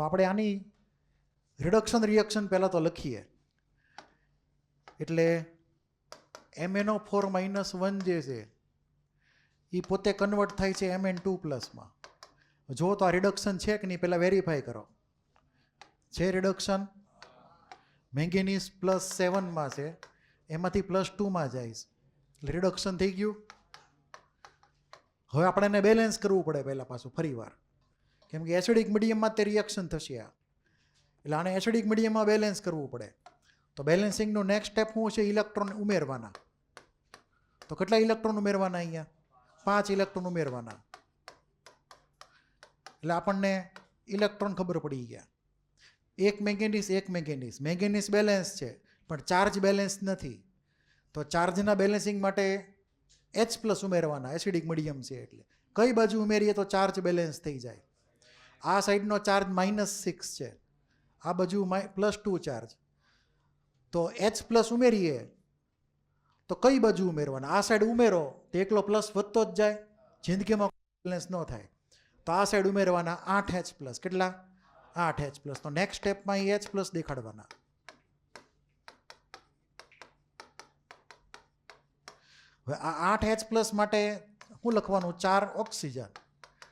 આપણે આની reduction reaction પહેલાં તો લખીએ. એટલે MnO4 - 1 જે છે એ પોતે કન્વર્ટ થાય છે Mn2+માં. જો તો આ રિડક્શન છે કે નહીં પહેલાં વેરીફાઈ કરો. છે રિડક્શન? મેંગેનીઝ +7 છે, એમાંથી +2 જાય એટલે રિડક્શન થઈ ગયું. હવે આપણે એને બેલેન્સ કરવું પડે પહેલાં પાછું ફરી વાર, કેમ કે એસિડિક મીડિયમમાં તે રિએક્શન થશે આ, એટલે આને એસિડિક મીડિયમમાં બેલેન્સ કરવું પડે. તો બેલેન્સિંગનું નેક્સ્ટ સ્ટેપ શું છે? ઇલેક્ટ્રોન ઉમેરવાના. તો કેટલા ઇલેક્ટ્રોન ઉમેરવાના? અહીંયા 5 ઇલેક્ટ્રોન ઉમેરવાના. એટલે આપણને ઇલેક્ટ્રોન ખબર પડી ગયા. એક મેંગેનીઝ બેલેન્સ છે પણ ચાર્જ બેલેન્સ નથી. તો ચાર્જના બેલેન્સિંગ માટે H+ ઉમેરવાના. એસિડિક મીડિયમ છે એટલે કઈ બાજુ ઉમેરીએ તો ચાર્જ બેલેન્સ થઈ જાય? આ સાઈડનો ચાર્જ -6 છે, આ બાજુ +2 ચાર્જ. તો H+ ઉમેરીએ તો કઈ બાજુ ઉમેરવાના? આ સાઈડ ઉમેરો તો એકલો પ્લસ વધતો જ જાય, જિંદગીમાં બેલેન્સ ન થાય. તો આ સાઈડ ઉમેરવાના 8H+. કેટલા? 8H+. તો નેક્સ્ટ સ્ટેપમાં એ H+ દેખાડવાના. હવે આ 8H+ માટે શું લખવાનું? 4 ઓક્સિજન,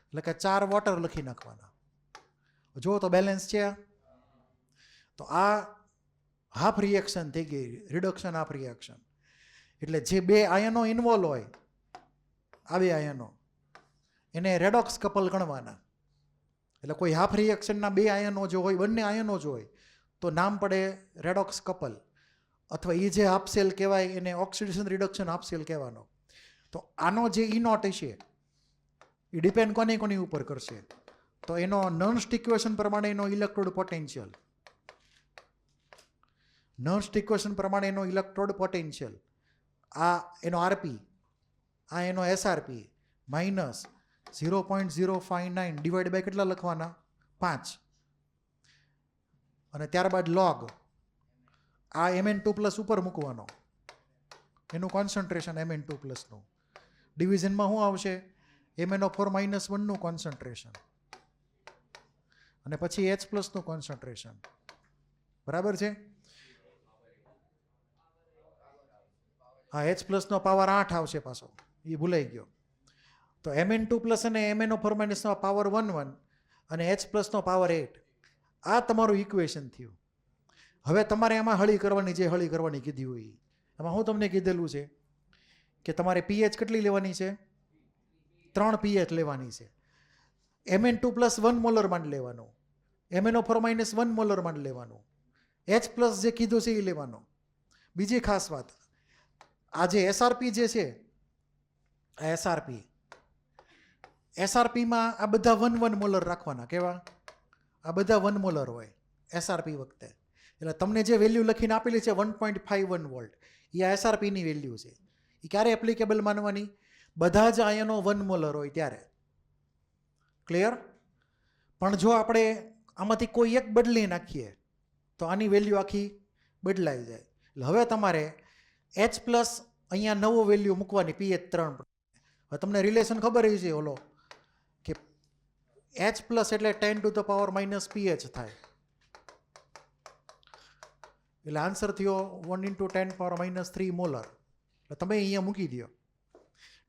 એટલે કે 4 વોટર લખી નાખવાના. જો તો બેલેન્સ છે. તો આ હાફ રિએક્શન થઈ ગઈ, રિડક્શન હાફ રિએક્શન. એટલે જે બે આયનો ઇન્વોલ્વ હોય, આ બે આયનો, એને રેડોક્સ કપલ ગણવાના. એટલે કોઈ હાફ રિએક્શનના બે આયનો જો હોય, બંને આયનો જો હોય, તો નામ પડે રેડોક્સ કપલ. અથવા એ જે હાફ સેલ કહેવાય એને ઓક્સિડેશન રિડક્શન હાફ સેલ કહેવાનો. તો આનો જે E0 હશે એ ડિપેન્ડ કોની ઉપર કરશે? તો એનો નર્સ્ટ ઇક્વેશન પ્રમાણે એનો ઇલેક્ટ્રોડ પોટેન્શિયલ, આ એનો RP, આ એનો SRP -0.059 ડિવાઈડ બાય કેટલા લખવાના? 5. અને ત્યારબાદ લોગ આ Mn2+ ઉપર મૂકવાનો, એનું કોન્સન્ટ્રેશન Mn2+નું. ડિવિઝનમાં શું આવશે? MnO4 - 1નું કોન્સન્ટ્રેશન, અને પછી H+નું કોન્સન્ટ્રેશન. બરાબર છે? હા, H+નો પાવર 8 આવશે પાછો, એ ભૂલાઈ ગયો. તો Mn2+ અને MnO4 - નો પાવર 1 અને H+નો પાવર 8. આ તમારું ઇક્વેશન થયું. હવે તમારે એમાં હળી કરવાની, જે હળી કરવાની કીધી હોય એમાં હું તમને કીધેલું છે કે તમારે pH કેટલી લેવાની છે? 3 pH લેવાની છે. Mn2+ 1 મોલર માંડ લેવાનું, MnO4 - 1 મોલર માંડ લેવાનું, H+ જે કીધું છે એ લેવાનો. બીજી ખાસ વાત, આ જે SRP જે છે, આ SRPમાં આ બધા 1 મોલર રાખવાના. કેવા? આ બધા 1 મોલર હોય SRP વખતે. એટલે તમને જે વેલ્યુ લખીને આપેલી છે 1.51 વોલ્ટ, એ આ SRPની વેલ્યુ છે. એ ક્યારે એપ્લિકેબલ માનવાની? બધા જ આયનો 1 મોલર હોય ત્યારે. ક્લિયર? પણ જો આપણે આમાંથી કોઈ એક બદલી નાખીએ તો આની વેલ્યુ આખી બદલાઈ જાય. એટલે હવે તમારે H+ અહીંયા નવો વેલ્યુ મૂકવાની pH 3. હવે તમને રિલેશન ખબર છે ઓલો કે H+ એટલે 10⁻⁻⁻ pH થાય. એટલે આન્સર થયો 1 × 10⁻³ મોલર. એટલે તમે અહીંયા મૂકી દો.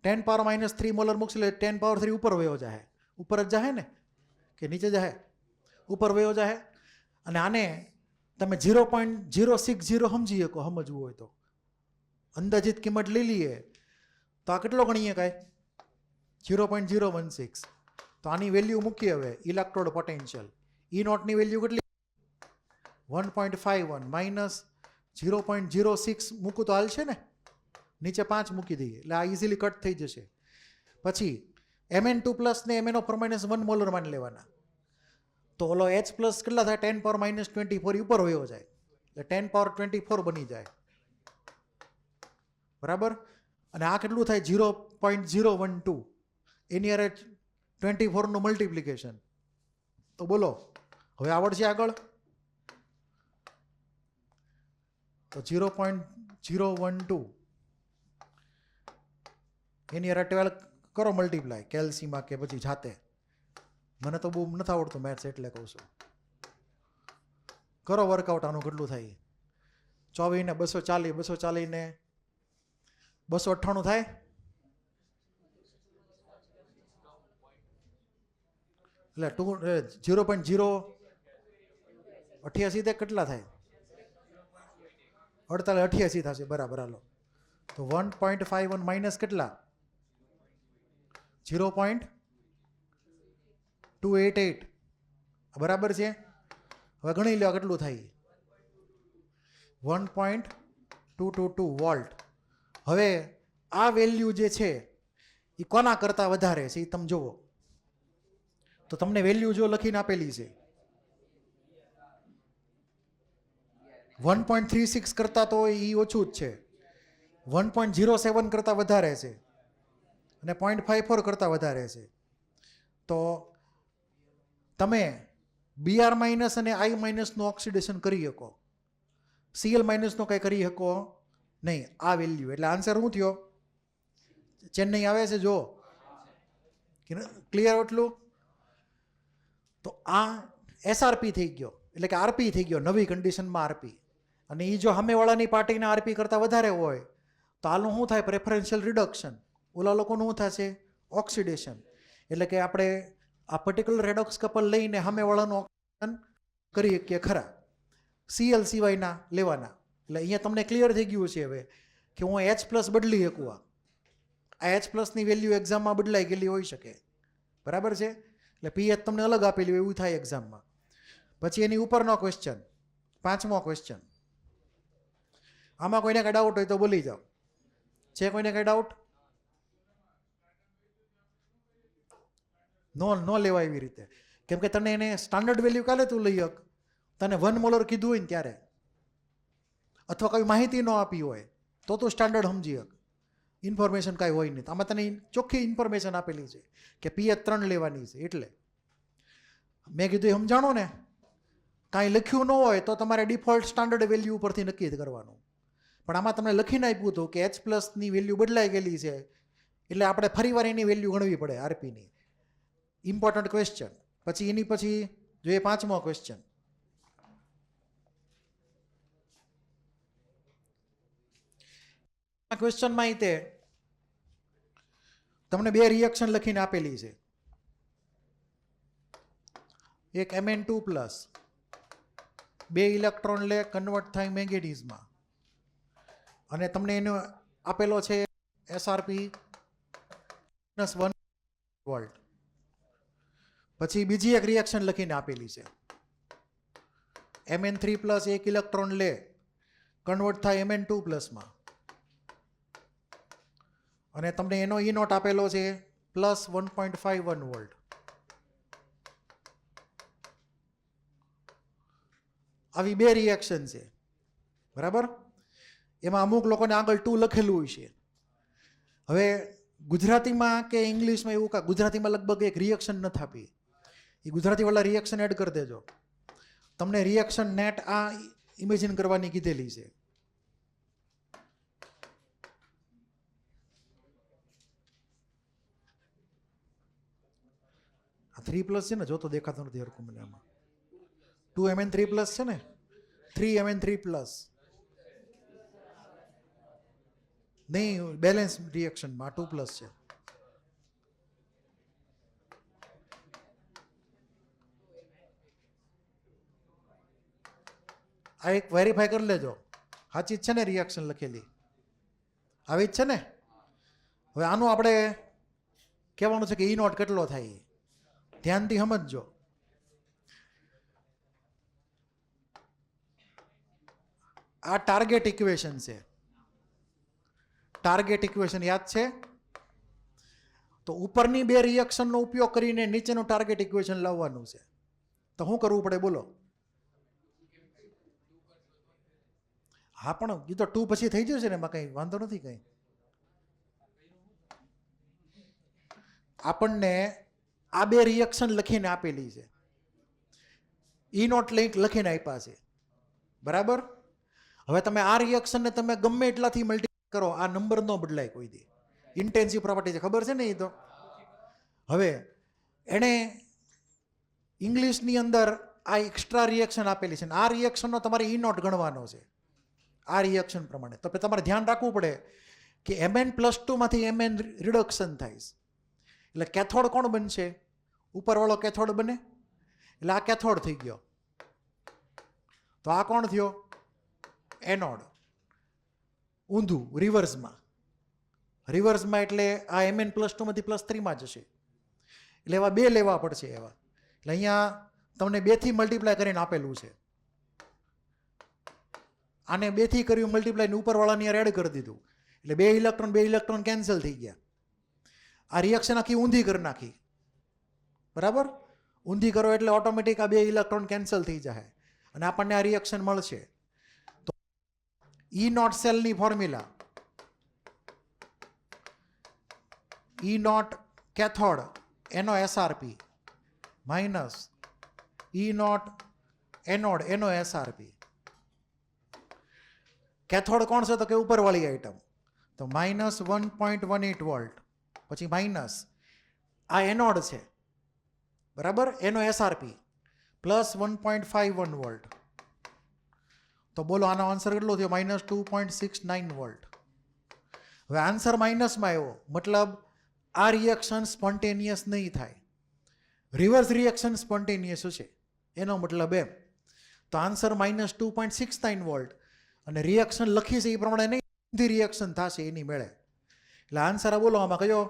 10⁻³ મોલર મૂકશે એટલે 10⁻³ ઉપર વયો જાય. ઉપર જ જાય ને કે નીચે જાય? ઉપર વયો જાય. અને આને તમે 0.060 સમજી શકો, સમજવું હોય તો. અંદાજિત કિંમત લઈ લઈએ તો આ કેટલો ગણીએ? કાંઈ 0.016. તો આની વેલ્યુ મૂકીએ હવે. ઇલેક્ટ્રોડ પોટેન્શિયલ E0 ની વેલ્યુ કેટલી? 1.51 -0.06 મૂકું તો હાલશે ને? નીચે 5 મૂકી દઈએ એટલે આ ઇઝીલી કટ થઈ જશે. પછી Mn2+ ને MnO4 - 1 મોલર માની લેવાના. તો ઓલો H+ કેટલા થાય? 10⁻24 ઉપર વયો જાય એટલે 10⁻24 બની જાય. બરાબર? અને આ કેટલું થાય? 0.012. એની અરે 24નું મલ્ટિપ્લિકેશન. તો બોલો હવે આવડશે આગળ? તો 0.012 એની અરે 12 કરો મલ્ટીપ્લાય કેલ્સીમાં કે પછી જાતે. મને તો બહુ નથી આવડતું મેથ્સ એટલે કહું છું. કરો વર્કઆઉટ આનું કેટલું થાય. 24 ને 240, 240 ને 298 થાય. એટલે 0.088 કેટલા થાય? 88 થશે. બરાબર. હાલો તો 1.51 માઇનસ કેટલા? 0.288. બરાબર છે. હવે ગણી લો કેટલું થાય. 1.222 વોલ્ટ. હવે આ વેલ્યુ જે છે એ કોના કરતાં વધારે છે એ તમે જુઓ. તો તમને વેલ્યુ જો લખીને આપેલી છે 1.36 કરતાં તો એ ઓછું જ છે, 1.07 કરતાં વધારે છે અને 0.54 કરતાં વધારે છે. તો તમે Br માઇનસ અને I માઇનસનું ઓક્સિડેશન કરી શકો, Cl માઇનસનો કંઈ કરી શકો નહીં. આ વેલ્યુ એટલે આન્સર શું થયો? ચેન્નઈ આવે છે જો ક્લિયર એટલું. તો આ SRP થઈ ગયો એટલે કે RP થઈ ગયો, નવી કન્ડિશનમાં RP. અને એ જો સામેવાળાની પાર્ટીના RP કરતાં વધારે હોય તો આનું શું થાય? Preferential reduction. ઓલા લોકોનું શું થશે? ઓક્સિડેશન. એટલે કે આપણે આ પર્ટિક્યુલર રેડોક્સ કપલ લઈને સામેવાળાનું ઓક્સિડેશન કરી શકીએ ખરા, Cl સિવાયના લેવાના. એટલે અહીંયા તમને ક્લિયર થઈ ગયું છે હવે કે હું H+ બદલી શકું. આ H+ની વેલ્યુ એક્ઝામમાં બદલાઈ ગયેલી હોઈ શકે. બરાબર છે. એટલે પીએચ તમને અલગ આપેલી હોય એવું થાય એક્ઝામમાં. પછી એની ઉપરનો ક્વેશ્ચન, 5મો ક્વેશ્ચન. આમાં કોઈને કંઈ ડાઉટ હોય તો બોલી જાઓ. છે કોઈને કંઈ ડાઉટ? નો લેવાય એવી રીતે. કેમ કે તને એને સ્ટાન્ડર્ડ વેલ્યુ કાલે તું લઈ શક, તને 1 મોલર કીધું હોય ને ત્યારે, અથવા કોઈ માહિતી ન આપી હોય તો તું સ્ટાન્ડર્ડ સમજી શક. ઇન્ફોર્મેશન કાંઈ હોય નહીં. આમાં તને ચોખ્ખી ઇન્ફોર્મેશન આપેલી છે કે પીએચ 3 લેવાની છે. એટલે મેં કીધું એ સમજાણો ને. કાંઈ લખ્યું ન હોય તો તમારે ડિફોલ્ટ સ્ટાન્ડર્ડ વેલ્યુ ઉપરથી નક્કી કરવાનું. પણ આમાં તમને લખીને આપ્યું હતું કે H+ની વેલ્યુ બદલાઈ ગયેલી છે એટલે આપણે ફરીવાર એની વેલ્યુ ગણવી પડે RPની. Important question. પછી એની પછી જોઈએ 5મો ક્વેશ્ચન. આ ક્વેશ્ચનમાં તે તમને 2 રિએક્શન લખીને આપેલી છે. એક Mn2+, 2 ઇલેક્ટ્રોન લે, કન્વર્ટ થાય મેંગેનીઝમાં, અને તમને એનો આપેલો છે SRP -1 વોલ્ટ. પછી બીજી એક રિએક્શન લખીને આપેલી છે. Mn3+, 1 ઇલેક્ટ્રોન લે, કન્વર્ટ થાય Mn2+માં, અને તમને એનો E નોટ આપેલો છે +1.51 વોલ્ટ. આવી 2 રિએક્શન છે. બરાબર. એમાં અમુક લોકોને આગળ 2 લખેલું હોય છે. હવે ગુજરાતીમાં કે ઇંગ્લિશમાં એવું કાંઈ, ગુજરાતીમાં લગભગ એક રિએક્શન નથી આપી. એ ગુજરાતીવાળા રિએક્શન એડ કરી દેજો. તમને રિએક્શન નેટ આ ઇમેજિન કરવાની કીધેલી છે. આ 3+ છે ને, જો તો દેખાતું નથી હરખું મને. આમાં 2 Mn3+ છે ને, 3 Mn3+. નહીં, બેલેન્સ રિએક્શનમાં 2+ છે. આ એક વેરીફાઈ કરી લેજો. સાચી જ છે ને રિએક્શન લખેલી? આવી જ છે ને? હવે આનું આપણે કહેવાનું છે કે E નોટ કેટલો થાય. ધ્યાનથી સમજજો. આ ટાર્ગેટ ઇક્વેશન છે. ટાર્ગેટ ઇક્વેશન યાદ છે? તો ઉપરની 2 રિએક્શનનો ઉપયોગ કરીને નીચેનું ટાર્ગેટ ઇક્વેશન લાવવાનું છે. તો શું કરવું પડે બોલો? હા, પણ એ તો 2 પછી થઈ જશે ને, એમાં કંઈ વાંધો નથી. કંઈ આપણને આ 2 રિએક્શન લખીને આપેલી છે. E નોટ લખીને આપ્યા છે. બરાબર. હવે તમે આ રિએક્શનને તમે ગમે એટલાથી મલ્ટીપ્લાય કરો, આ નંબર ન બદલાય કોઈ દી. ઇન્ટેન્સિવ પ્રોપર્ટી છે, ખબર છે ને એ તો. હવે એણે ઇંગ્લિશની અંદર આ એક્સ્ટ્રા રિએક્શન આપેલી છે, આ રિએક્શનનો તમારે ઈ નોટ ગણવાનો છે આ રિએક્શન પ્રમાણે. તો તમારે ધ્યાન રાખવું પડે કે Mn+2 માંથી Mn રિડક્શન થાય છે, એટલે કેથોડ કોણ બનશે? ઉપરવાળો કેથોડ બને, એટલે આ કેથોડ થઈ ગયો. તો આ કોણ થયો? એનોડ. ઊંધું રિવર્સમાં એટલે આ Mn+2 માંથી +3 જશે, એટલે એવા 2 લેવા પડશે એવા. એટલે અહીંયા તમને 2 થી મલ્ટીપ્લાય કરીને આપેલું છે, આને 2 થી કર્યું મલ્ટીપ્લાય, ઉપરવાળાની એડ કરી દીધું, એટલે 2 ઇલેક્ટ્રોન કેન્સલ થઈ ગયા. આ રિએક્શન આખી ઊંધી કરી નાખી, બરાબર? ઊંધી કરો એટલે ઓટોમેટિક આ 2 ઇલેક્ટ્રોન કેન્સલ થઈ જાય અને આપણને આ રિએક્શન મળશે. તો ઈ નોટ સેલની ફોર્મ્યુલા, ઈ નોટ કેથોડ એનો SRP minus E nought anode એનો SRP. કેથોડ કોણ છે? તો કે ઉપરવાળી આઈટમ, તો -1.18 વોલ્ટ, પછી માઇનસ આ એનોડ છે, બરાબર? એનો SRP +1.51 વોલ્ટ. તો બોલો આનો આન્સર કેટલો થયો? -2.69 વોલ્ટ. હવે આન્સર માઇનસમાં આવ્યો, મતલબ આ રિએક્શન સ્પોન્ટેનિયસ નહીં થાય, રિવર્સ રિએક્શન સ્પોન્ટેનિયસ છે, એનો મતલબ એમ. તો આન્સર -2.69 વોલ્ટ, અને રિએક્શન લખી છે એ પ્રમાણે નહીં, સીધી રિએક્શન થશે એની મેળે. એટલે આન્સર આ બોલો આમાં કયો?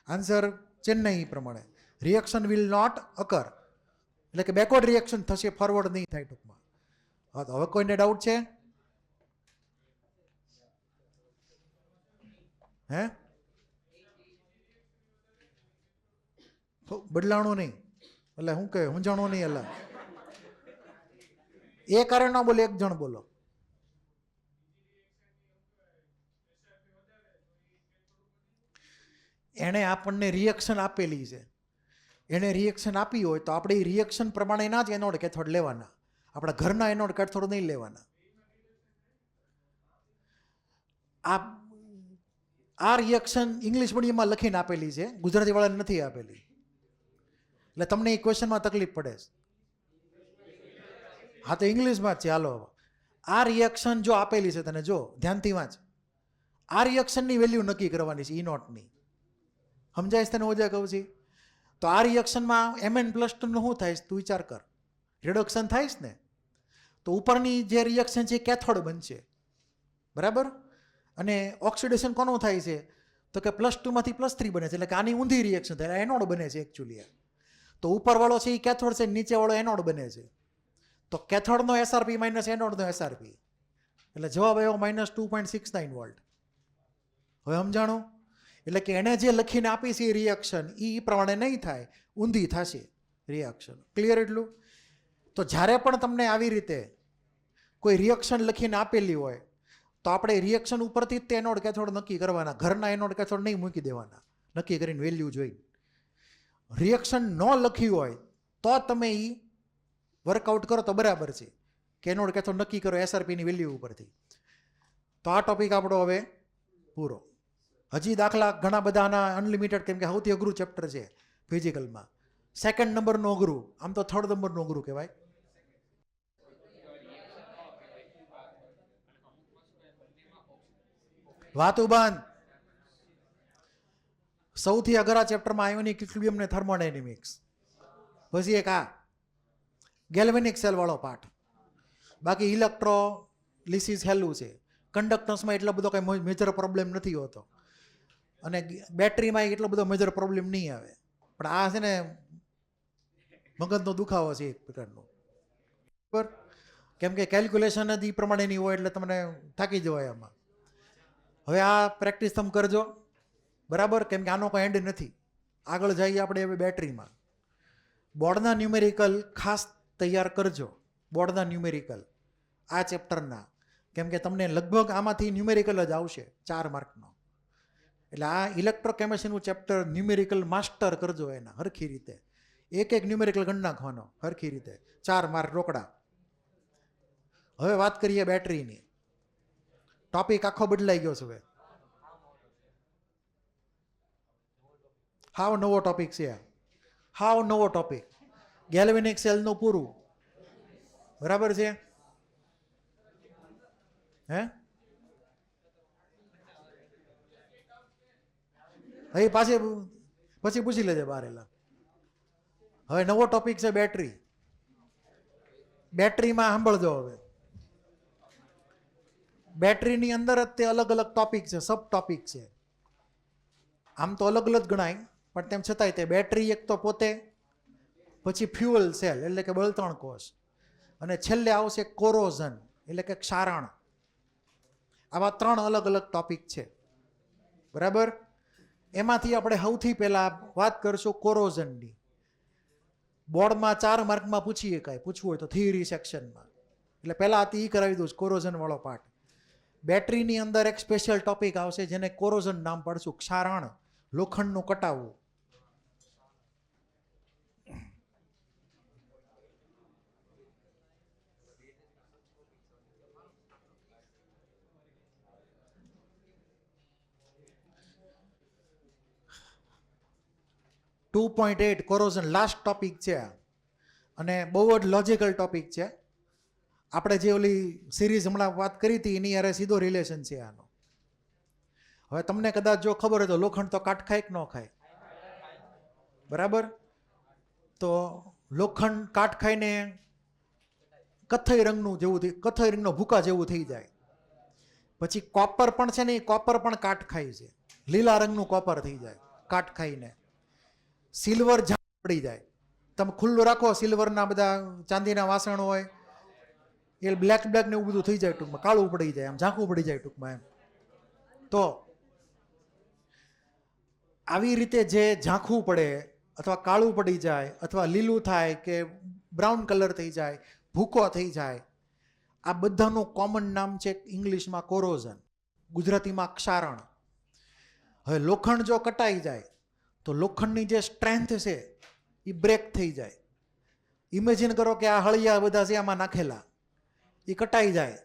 આન્સર ચેન્નઈ પ્રમાણે રિએક્શન વિલ નોટ અકર, એટલે કે બેકવર્ડ રિએક્શન થશે, ફોરવર્ડ નહીં થાય ટૂંકમાં. હા, તો હવે કોઈને ડાઉટ છે? હે? બદલાણું નહીં એટલે શું કહે? સમજાણું નહીં એટલે એ કારણ ના બોલે, એક જણ બોલો. એણે આપણને રિએક્શન આપેલી છે, એણે રિએક્શન આપી હોય તો આપણે એ રિએક્શન પ્રમાણેના જ એનોડ કેથોડ લેવાના, આપણા ઘરના એનોડ કેથોડ નહીં લેવાના. આ રિએક્શન ઇંગ્લિશ મીડિયમમાં લખીને આપેલી છે, ગુજરાતી વાળાને નથી આપેલી, એટલે તમને એ ક્વેશ્ચનમાં તકલીફ પડે છે. હા, તો ઇંગ્લિશમાં જ છે. હાલો, આ રિએક્શન જો આપેલી છે તને, જો ધ્યાનથી વાંચ. આ રિએક્શનની વેલ્યુ નક્કી કરવાની છે, ઈ નોટની. સમજાય તને ઓજા કહું છું? તો આ રિએક્શનમાં Mn+2 નું શું થાય? તું વિચાર કર, રિડક્શન થાય ને, તો ઉપરની જે રિએક્શન છે એ કેથોડ બનશે, બરાબર? અને ઓક્સિડેશન કોનું થાય છે? તો કે +2 માંથી +3 બને છે, એટલે કે આની ઊંધી રિએક્શન થાય, એનોડ બને છે એકચ્યુઅલી. તો ઉપરવાળો છે એ કેથોડ છે, નીચેવાળો એનોડ બને છે. તો કેથોડનો SRP માઇનસ એનોડનો SRP, એટલે જવાબ આવ્યો -2.69 વોલ્ટ. હવે સમજાણું? એટલે કે એણે જે લખીને આપી છે એ રિએક્શન એ પ્રમાણે નહીં થાય, ઊંધી થશે રિએક્શન. ક્લિયર એટલું? તો જ્યારે પણ તમને આવી રીતે કોઈ રિએક્શન લખીને આપેલી હોય તો આપણે રિએક્શન ઉપરથી જ તે એનોડ કેથોડ નક્કી કરવાના, ઘરના એનોડ કેથોડ નહીં મૂકી દેવાના, નક્કી કરીને વેલ્યુ જોઈને. રિએક્શન ન લખ્યું હોય તો તમે એ વર્કઆઉટ કરો તો બરાબર છે કે એનોડ કેથોડ નક્કી કરો SRPની વેલ્યુ ઉપરથી. તો આ ટોપિક આપણો હવે પૂરો. હજી દાખલા ઘણા બધા આના અનલિમિટેડ, કેમ કે સૌથી અઘરું ચેપ્ટર છે ફિઝિકલમાં. 2nd નંબરનું અઘરું, આમ તો 3rd નંબરનું અઘરું કહેવાય. વાતું બંધ. સૌથી અઘરા ચેપ્ટરમાં આયોનિક ઇક્વિલિબ્રિયમ ને થર્મોડાયનેમિક્સ, પછી એક આ ગેલ્વેનિક સેલ વાળો પાઠ. બાકી ઇલેક્ટ્રોલિસિસ હેલું છે, કન્ડક્ટન્સમાં એટલો બધો કંઈ મેજર પ્રોબ્લેમ નથી હોતો, અને બેટરીમાં એટલો બધો મેજર પ્રોબ્લેમ નહીં આવે. પણ આ છે ને મગજનો દુખાવો છે એક પ્રકારનો, બરાબર? કેમ કે કેલ્ક્યુલેશન જ એ પ્રમાણેની હોય એટલે તમને થાકી જવાય આમાં. હવે આ પ્રેક્ટિસ તમે કરજો, બરાબર? કેમ કે આનો કોઈ એન્ડ નથી. આગળ જઈએ આપણે હવે બેટરીમાં. બોર્ડના ન્યુમેરિકલ ખાસ તૈયાર કરજો, બોર્ડના ન્યુમેરિકલ આ ચેપ્ટરના, કેમ કે તમને લગભગ આમાંથી ન્યુમેરિકલ જ આવશે 4 માર્કનો. એટલે આ ઇલેક્ટ્રોકેમિસ્ટ્રીનું ચેપ્ટર ન્યુમેરિકલ માસ્ટર કરજો, એના હરખી રીતે એક ન્યુમેરિકલ ગણ નાખવાનો હરખી રીતે, 4 માર્ક રોકડા. હવે વાત કરીએ બેટરીની. ટોપિક આખો બદલાઈ ગયો છે હવે, હાવ નવો ટોપિક છે, હાવ નવો ટોપિક. ગેલ્વેનિક સેલનું પૂરું, બરાબર છે? હે હવે પછી પૂછી લેજે બારેલા. હવે નવો ટોપિક છે બેટરી. બેટરીમાં સાંભળજો. હવે બેટરીની અંદર જ તે અલગ અલગ ટોપિક છે, સબ ટોપિક છે. આમ તો અલગ અલગ ગણાય, પણ તેમ છતાંય તે બેટરી એક તો પોતે, પછી ફ્યુઅલ સેલ એટલે કે બળતણ કોષ, અને છેલ્લે આવશે કોરોઝન એટલે કે ક્ષારણ. આવા 3 અલગ અલગ ટોપિક છે, બરાબર? એમાંથી આપણે સૌથી પહેલા વાત કરશું કોરોઝનની. બોર્ડમાં 4 માર્કમાં પૂછીએ, કાંઈ પૂછવું હોય તો થિયરી સેક્શનમાં, એટલે પહેલાં એ કરાવી દઉં કોરોઝન વાળો પાર્ટ. બેટરીની અંદર એક સ્પેશિયલ ટોપિક આવશે જેને કોરોઝન નામ પાડશું, ક્ષારણ, લોખંડનું કટાવવું. .8 કોરોઝન લાસ્ટ ટોપિક છે, અને બહુ જ લોજિકલ ટોપિક છે. આપણે જે ઓલી સિરીઝ હમણાં વાત કરી હતી એની યારે સીધો રિલેશન છે આનો. હવે તમને કદાચ જો ખબર હોય તો લોખંડ તો કાટ ખાય કે ન ખાય, બરાબર? તો લોખંડ કાટ ખાઈને કથ્થઈ રંગનું જેવું થઈ, કથ્થઈ રંગનો ભૂકા જેવું થઈ જાય. પછી કોપર પણ છે ને, એ કોપર પણ કાટ ખાય છે, લીલા રંગનું કોપર થઈ જાય કાટ ખાઈને. સિલ્વર ઝાંખું પડી જાય. તમે ખુલ્લું રાખો, સિલ્વરના બધા ચાંદીના વાસણ હોય એ બ્લેક ને એવું બધું થઈ જાય, ટૂંકમાં કાળું પડી જાય, આમ ઝાંખું પડી જાય ટૂંકમાં એમ. તો આવી રીતે જે ઝાંખું પડે અથવા કાળું પડી જાય અથવા લીલું થાય કે બ્રાઉન કલર થઈ જાય, ભૂકો થઈ જાય, આ બધાનું કોમન નામ છે ઇંગ્લિશમાં કોરોઝન, ગુજરાતીમાં ક્ષારણ. હવે લોખંડ જો કટાઈ જાય તો લોખંડની જે સ્ટ્રેન્થ છે એ બ્રેક થઈ જાય. ઇમેજિન કરો કે આ હળિયા બધા છે આમાં નાખેલા, એ કટાઈ જાય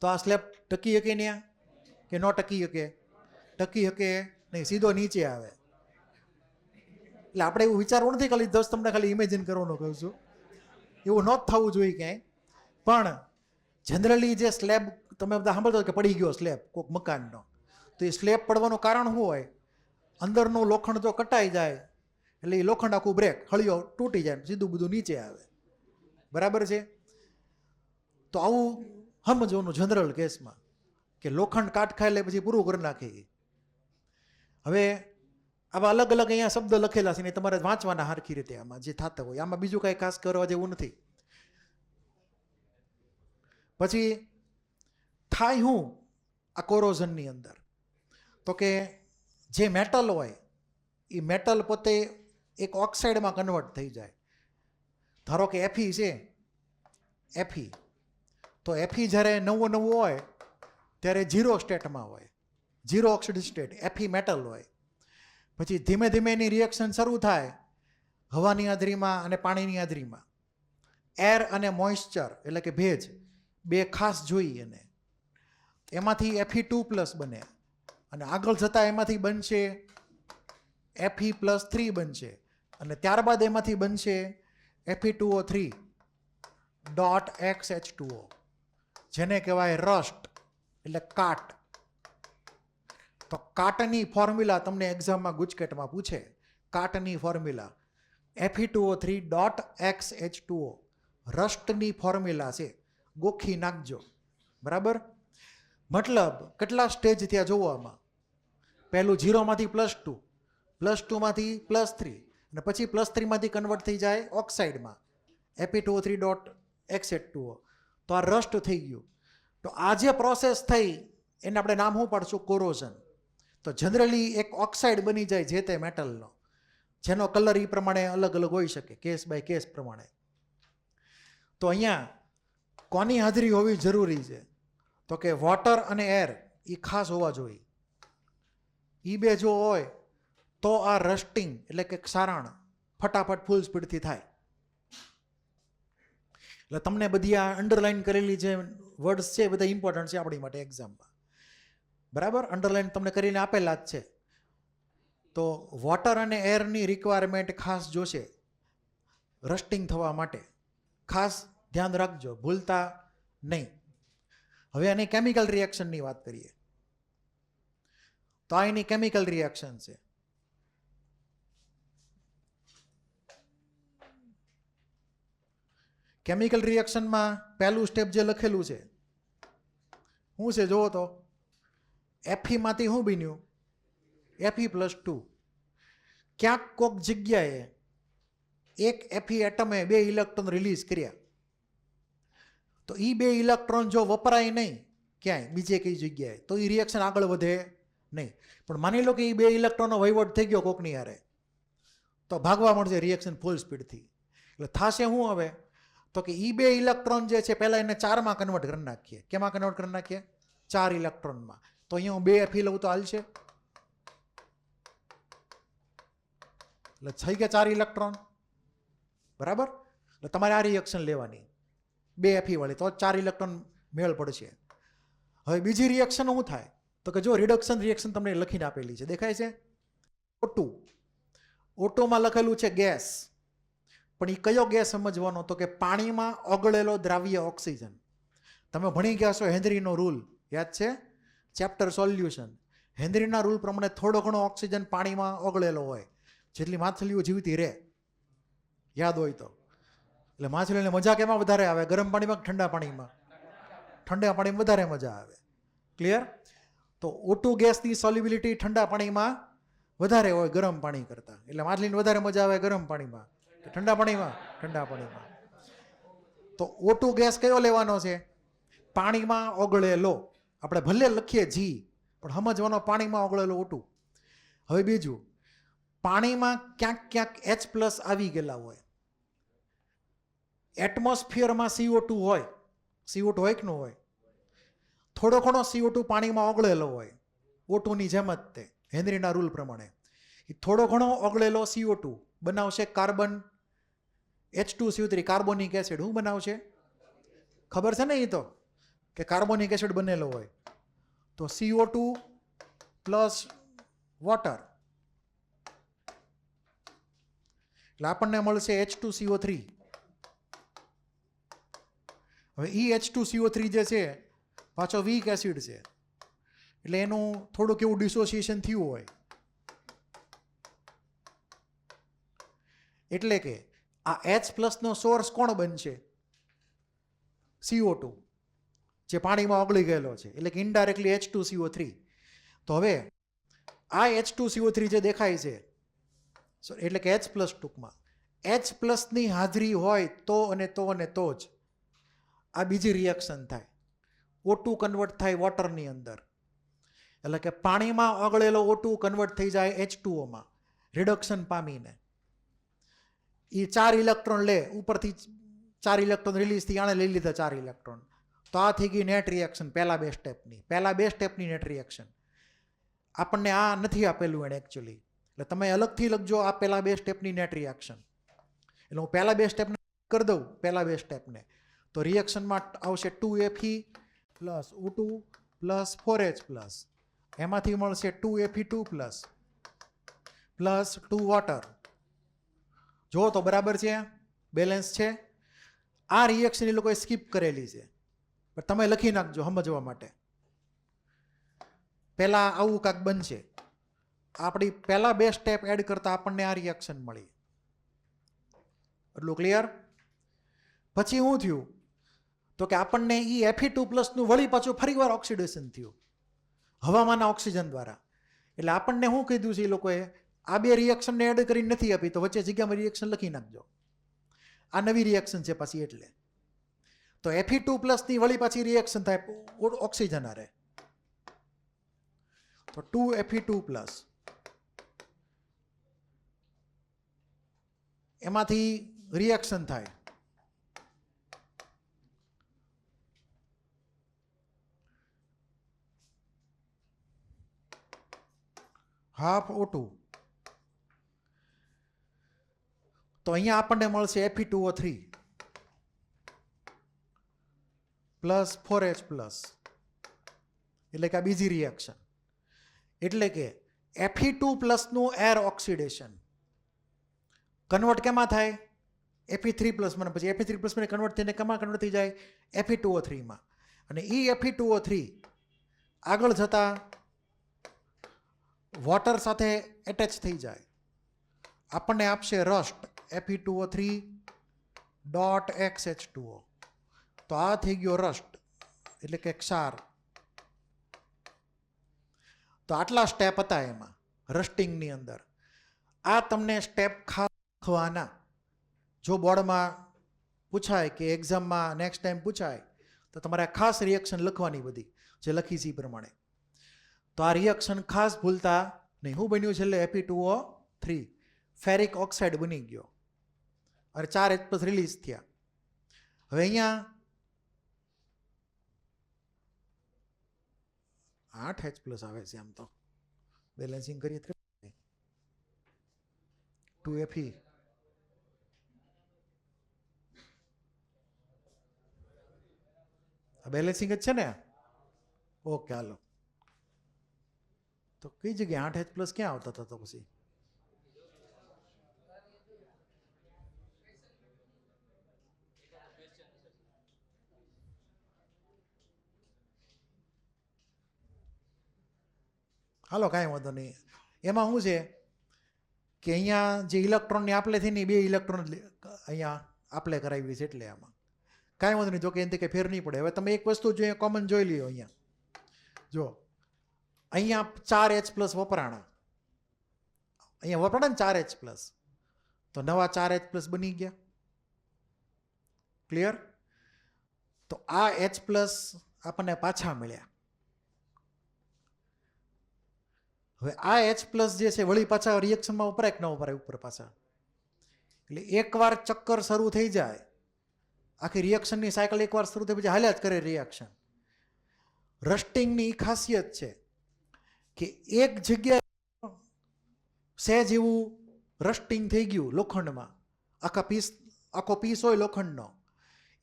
તો આ સ્લેબ ટકી શકે ને કે ન ટકી શકે? ટકી શકે નહીં, સીધો નીચે આવે. એટલે આપણે એવું વિચારવું નથી, ખાલી દસ તમને ખાલી ઇમેજિન કરવાનું કહું છું. એવું ન થવું જોઈએ ક્યાંય. પણ જનરલી જે સ્લેબ તમે બધા સાંભળતો કે પડી ગયો સ્લેબ કોઈક મકાનનો, તો એ સ્લેબ પડવાનું કારણ શું હોય? અંદરનું લોખંડ જો કટાઈ જાય એટલે એ લોખંડ આખું બ્રેક, હળિયો તૂટી જાય, સીધું બધું નીચે આવે, બરાબર છે? તો આવું સમજવાનું જનરલ કેસમાં કે લોખંડ કાટ ખાય એટલે પછી પૂરું કરી નાખે. હવે આવા અલગ અલગ અહીંયા શબ્દ લખેલા છે ને તમારે વાંચવાના હરખી રીતે આમાં જે થતા હોય. આમાં બીજું કાંઈ ખાસ કરવા જેવું નથી. પછી થાય શું આ કોરોઝનની અંદર? તો કે જે મેટલ હોય એ મેટલ પોતે એક ઓક્સાઇડમાં કન્વર્ટ થઈ જાય. ધારો કે એફી છે, એફી, તો એફી જ્યારે નવું હોય ત્યારે 0 સ્ટેટમાં હોય, 0 ઓક્સિડ સ્ટેટ, એફી મેટલ હોય. પછી ધીમે ધીમે એની રિએક્શન શરૂ થાય હવાની હાજરીમાં અને પાણીની હાજરીમાં. એર અને મોઇશ્ચર એટલે કે ભેજ બે ખાસ જોઈએ, અને એમાંથી Fe2+ બને, અને આગળ જતાં એમાંથી બનશે Fe+3 બનશે, અને ત્યારબાદ એમાંથી બનશે Fe2O3.XH2O, જેને કહેવાય રસ્ટ એટલે કાટ. તો કાટની ફોર્મ્યુલા તમને એક્ઝામમાં ગુજકેટમાં પૂછે, કાટની ફોર્મ્યુલા Fe2O3.XH2O રસ્ટની ફોર્મ્યુલા છે, ગોખી નાખજો, બરાબર? મતલબ કેટલા સ્ટેજ થયા જોવો આમાં. પહેલું 0 માંથી +2, +2 માંથી +3, અને પછી +3 માંથી કન્વર્ટ થઈ જાય ઓક્સાઇડમાં Fe2O3.XH2O. તો આ રસ્ટ થઈ ગયું. તો આ જે પ્રોસેસ થઈ એને આપણે નામ શું પાડશું? કોરોઝન. તો જનરલી એક ઓક્સાઇડ બની જાય જે તે મેટલનો, જેનો કલર એ પ્રમાણે અલગ અલગ હોઈ શકે, કેસ બાય કેસ પ્રમાણે. તો અહીંયા કોની હાજરી હોવી જરૂરી છે? તો કે વોટર અને એર એ ખાસ હોવા જોઈએ. એ બે જો હોય તો આ રસ્ટિંગ એટલે કે ક્ષારણ ફટાફટ ફૂલ સ્પીડથી થાય. એટલે તમને બધી આ અંડરલાઇન કરેલી જે વર્ડ્સ છે બધા ઇમ્પોર્ટન્ટ છે આપણી માટે એક્ઝામમાં, બરાબર? અંડરલાઇન તમને કરીને આપેલા જ છે. તો વોટર અને એરની રિક્વાયરમેન્ટ ખાસ જોશે. રસ્ટિંગ થવા માટે. ખાસ ધ્યાન રાખજો, ભૂલતા નહીં. હવે આની કેમિકલ રિએક્શનની વાત કરીએ તો આ એની કેમિકલ રિએક્શન છે. કેમિકલ રિએક્શનમાં પહેલું સ્ટેપ જે લખેલું છે શું છે જુઓ તો, Fe શું બન્યું, Fe+2. ક્યાંક કોક જગ્યાએ એક Fe એટમે 2 ઇલેક્ટ્રોન રિલીઝ કર્યા, તો એ 2 ઇલેક્ટ્રોન જો વપરાય નહીં ક્યાંય બીજે કઈ જગ્યાએ તો એ રિએક્શન આગળ વધે નહીં. પણ માની લો કે એ 2 ઇલેક્ટ્રોનનો વહીવટ થઈ ગયો કોકની હારે, તો ભાગવા મળશે રિએક્શન ફૂલ સ્પીડથી. એટલે થશે શું હવે, તો કે એ 2 ઇલેક્ટ્રોન જે છે પહેલાં એને 4માં કન્વર્ટ કરી નાખીએ. કેમાં કન્વર્ટ કરી નાખીએ? 4 ઇલેક્ટ્રોનમાં. તો અહીંયા હું 2 Fe લઉં તો હાલશે? એટલે થઈ ગયા 4 ઇલેક્ટ્રોન, બરાબર. એટલે તમારે આ રિએક્શન લેવાની 2 Fe વાળી, તો 4 ઇલેક્ટ્રોન મેળ પડશે. હવે બીજી રિએક્શન શું થાય, તો કે જો રિડક્શન રિએક્શન તમને લખીને આપેલી છે, દેખાય છે O2. O2માં લખેલું છે ગેસ, પણ એ કયો ગેસ સમજવાનો, તો કે પાણીમાં ઓગળેલો દ્રાવ્ય ઓક્સિજન. તમે ભણી ગયા છો હેનરીનો રૂલ, યાદ છે? Chapter solution. હેનરીના રૂલ પ્રમાણે થોડો ઘણો ઓક્સિજન પાણીમાં ઓગળેલો હોય, જેટલી માછલીઓ જીવતી રહે, યાદ હોય તો. એટલે માછલીને મજા કેમાં વધારે આવે, ગરમ પાણીમાં ઠંડા પાણીમાં? ઠંડા પાણીમાં વધારે મજા આવે. ક્લિયર? તો O2 ગેસની સોલ્યુબિલિટી ઠંડા પાણીમાં વધારે હોય ગરમ પાણી કરતાં, એટલે માછલીને વધારે મજા આવે ગરમ પાણીમાં કે ઠંડા પાણીમાં? ઠંડા પાણીમાં. તો O2 ગેસ કયો લેવાનો છે? પાણીમાં ઓગળેલો. આપણે ભલે લખીએ જી, પણ સમજવાનો પાણીમાં ઓગળેલો O2. હવે બીજું, પાણીમાં ક્યાંક ક્યાંક H+ આવી ગયેલા હોય. એટમોસ્ફિયરમાં CO2 હોય, CO2 હોય કે ન હોય? થોડો ઘણો CO2 પાણીમાં ઓગળેલો હોય, O2ની જેમ જ તે હેનરીના રૂલ પ્રમાણે. એ થોડો ઘણો ઓગળેલો CO2 બનાવશે કાર્બન H2CO3, કાર્બોનિક એસિડ. શું બનાવશે? ખબર છે ને એ તો, કે કાર્બોનિક એસિડ બનેલો હોય. તો CO2 + વોટર, એટલે આપણને મળશે H2CO3. હવે એ H2CO3 જે છે પાછો વીક એસિડ છે, એટલે એનું થોડુંક એવું ડિસોસિએશન થયું હોય. એટલે કે આ H+ નો સોર્સ કોણ બનશે? CO2, જે પાણીમાં ઓગળી ગયેલો છે, એટલે કે ઇનડાયરેક્ટલી H2CO3. તો હવે આ H2CO3 જે દેખાય છે, એટલે કે H+ ટૂંકમાં, H+ ની હાજરી હોય તો અને તો જ આ બીજી રિએક્શન થાય. O2 કન્વર્ટ થાય વોટરની અંદર, એટલે કે પાણીમાં ઓગળેલો O2 કન્વર્ટ થઈ જાય H2Oમાં રિડક્શન પામીને. એ 4 ઇલેક્ટ્રોન લે, ઉપરથી 4 ઇલેક્ટ્રોન રિલીઝ થી આણે લઈ લીધા 4 ઇલેક્ટ્રોન. તો આ થઈ ગઈ નેટ રિએક્શન પહેલા 2 સ્ટેપની નેટ રિએક્શન. આપણને આ નથી આપેલું એને એકચ્યુઅલી, એટલે તમે અલગથી લખજો આ પહેલા 2 સ્ટેપની નેટ રિએક્શન. એટલે હું પહેલા 2 સ્ટેપને કરી દઉં, પહેલા 2 સ્ટેપને, તો રિએક્શનમાં આવશે 2Fe + O2 + 4H+. એમાંથી મળશે 2Fe2 + 2 વોટર. જો તો બરાબર છે, બેલેન્સ છે. આ રિએક્શન એ લોકોએ સ્કીપ કરેલી છે, પણ તમે લખી નાખજો સમજવા માટે. પહેલા આવું કાંક બનશે, આપણી પહેલા 2 સ્ટેપ એડ કરતા આપણને આ રિએક્શન મળી. એટલું ક્લિયર? પછી શું થયું, તો કે આપણને એ Fe2+ નું વળી પાછું ફરીવાર ઓક્સિડેશન થયું હવામાનના ઓક્સિજન દ્વારા. એટલે આપણને શું કીધું છે એ લોકોએ, આ 2 રિએક્શનને એડ કરીને નથી આપી, તો વચ્ચે જગ્યામાં રિએક્શન લખી નાખજો. આ નવી રિએક્શન છે પાછી. એટલે તો Fe2+ ની વળી પાછી રિએક્શન થાય ઓક્સિજન હારે, તો 2Fe2+. એમાંથી રિએક્શન થાય હાફ O2. તો અહીંયા આપણને મળશે Fe2O3 + 4H+, એટલે કે આ બીજી રિએક્શન. એટલે કે Fe2+ નું એર ઓક્સિડેશન કન્વર્ટ કેમાં થાય? Fe3+ મને પછી Fe3+ મને કન્વર્ટ થઈને કેમાં કન્વર્ટ થઈ જાય? Fe2O3માં. અને એ Fe2O3 આગળ જતાં વોટર સાથે એટેચ થઈ જાય, આપણને આપશે રસ્ટ Fe2O3.XH2O. તો આ થઈ ગયો રસ્ટ, એટલે કે ક્ષાર. તો આટલા સ્ટેપ હતા એમાં રસ્ટિંગની અંદર. આ તમને સ્ટેપ ખાવાના. જો બોર્ડમાં પૂછાય કે એક્ઝામમાં નેક્સ્ટ ટાઈમ પૂછાય તો તમારે ખાસ રિએક્શન લખવાની બધી જે લખી છે એ પ્રમાણે. તો આ રિએક્શન ખાસ ભૂલતા નહીં. શું બન્યું છેલ્લે? Fe2O3 ફેરિક ઓક્સાઇડ બની ગયો અને 4H+ રિલીઝ થયા. હવે અહીંયા 8H+ આવે છે. આમ તો બેલેન્સિંગ કરીએ 2Fe. બેલેન્સિંગ જ છે ને? ઓકે, હાલો. તો કઈ જગ્યાએ 8H+ ક્યાં આવતા હતા? તો પછી હાલો, કાંઈ વાંધો નહીં. એમાં શું છે કે અહીંયા જે ઇલેક્ટ્રોનની આપલે થઈ ને 2 ઇલેક્ટ્રોન અહીંયા આપલે કરાવી છે, એટલે આમાં કાંઈ વાંધો નહીં. જો કે એનાથી કંઈ ફેર નહીં પડે. હવે તમે એક વસ્તુ જો કોમન જોઈ લ્યો. અહીંયા જો અહીંયા 4H+ વપરાણા, અહીંયા વપરાણા ને 4H+, તો નવા 4H+ બની ગયા. ક્લિયર? તો આ H+ આપણને પાછા મળ્યા. હવે આ H+ જે છે વળી પાછા રિએક્શનમાં વપરાય કે ન વપરાય ઉપર પાછા? એટલે એકવાર ચક્કર શરૂ થઈ જાય, આખી રિએક્શનની સાયકલ એકવાર શરૂ થઈ પછી હાલ્યા જ કરે રિએક્શન. રસ્ટિંગની ખાસિયત છે કે એક જગ્યાએ સહેજ એવું રસ્ટિંગ થઈ ગયું લોખંડમાં, આખો પીસ હોય લોખંડનો,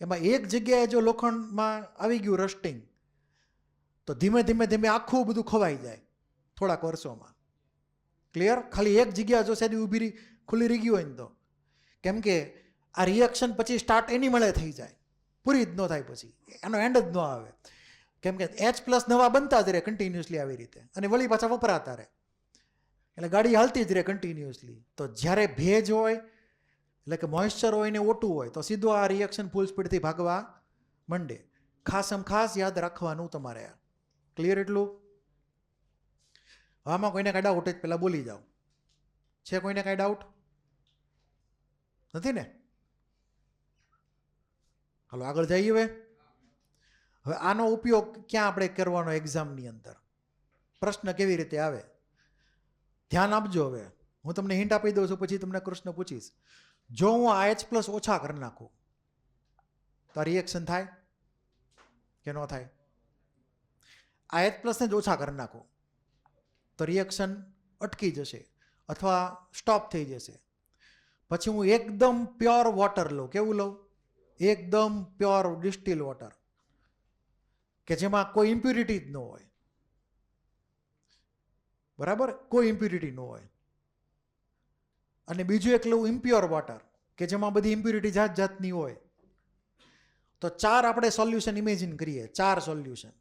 એમાં એક જગ્યાએ જો લોખંડમાં આવી ગયું રસ્ટિંગ, તો ધીમે ધીમે ધીમે આખું બધું ખવાઈ જાય થોડાક વર્ષોમાં. ક્લિયર? ખાલી એક જગ્યા જો સહેજ ઊભી ખુલ્લી રહી ગયું હોય ને તો. કેમ કે આ રિએક્શન પછી સ્ટાર્ટ એની મળે થઈ જાય, પૂરી જ ન થાય, પછી એનો એન્ડ જ ન આવે. કેમ કે H+ નવા બનતા જ રહે કન્ટિન્યુઅસલી આવી રીતે, અને વળી પાછા વપરાતા રહે, એટલે ગાડી હાલતી જ રહે કન્ટિન્યુઅસલી. તો જ્યારે ભેજ હોય, એટલે કે મોઇશ્ચર હોય ને ઓટું હોય, તો સીધો આ રિએક્શન ફૂલ સ્પીડથી ભાગવા માંડે. ખાસ યાદ રાખવાનું તમારે. ક્લિયર? એટલું. આમાં કોઈને કાંઈ ડાઉટ જ પહેલાં બોલી જાઓ. છે કોઈને કાંઈ ડાઉટ? નથી ને? હાલો આગળ જઈએ. હવે આનો ઉપયોગ ક્યાં આપણે કરવાનો એક્ઝામની અંદર? પ્રશ્ન કેવી રીતે આવે? ધ્યાન આપજો. હવે હું તમને હિન્ટ આપી દઉં છું, પછી તમને પ્રશ્ન પૂછીશ. જો હું આ H+ ઓછા કરી નાખું તો આ રિએક્શન થાય કે ન થાય? આ H+ ને જ ઓછા કરી નાખું તો રિએક્શન અટકી જશે અથવા સ્ટોપ થઈ જશે. પછી હું એકદમ પ્યોર વોટર લઉં. કેવું લઉં? એકદમ પ્યોર ડિસ્ટિલ વોટર, કે જેમાં કોઈ ઇમ્પ્યુરિટી જ ન હોય. બરાબર? કોઈ ઇમ્પ્યુરિટી ન હોય. અને બીજું એક લઉં ઇમ્પ્યોર વોટર, કે જેમાં બધી ઇમ્પ્યુરિટી જાત જાતની હોય. તો 4 આપણે સોલ્યુશન ઇમેજિન કરીએ. 4 સોલ્યુશન.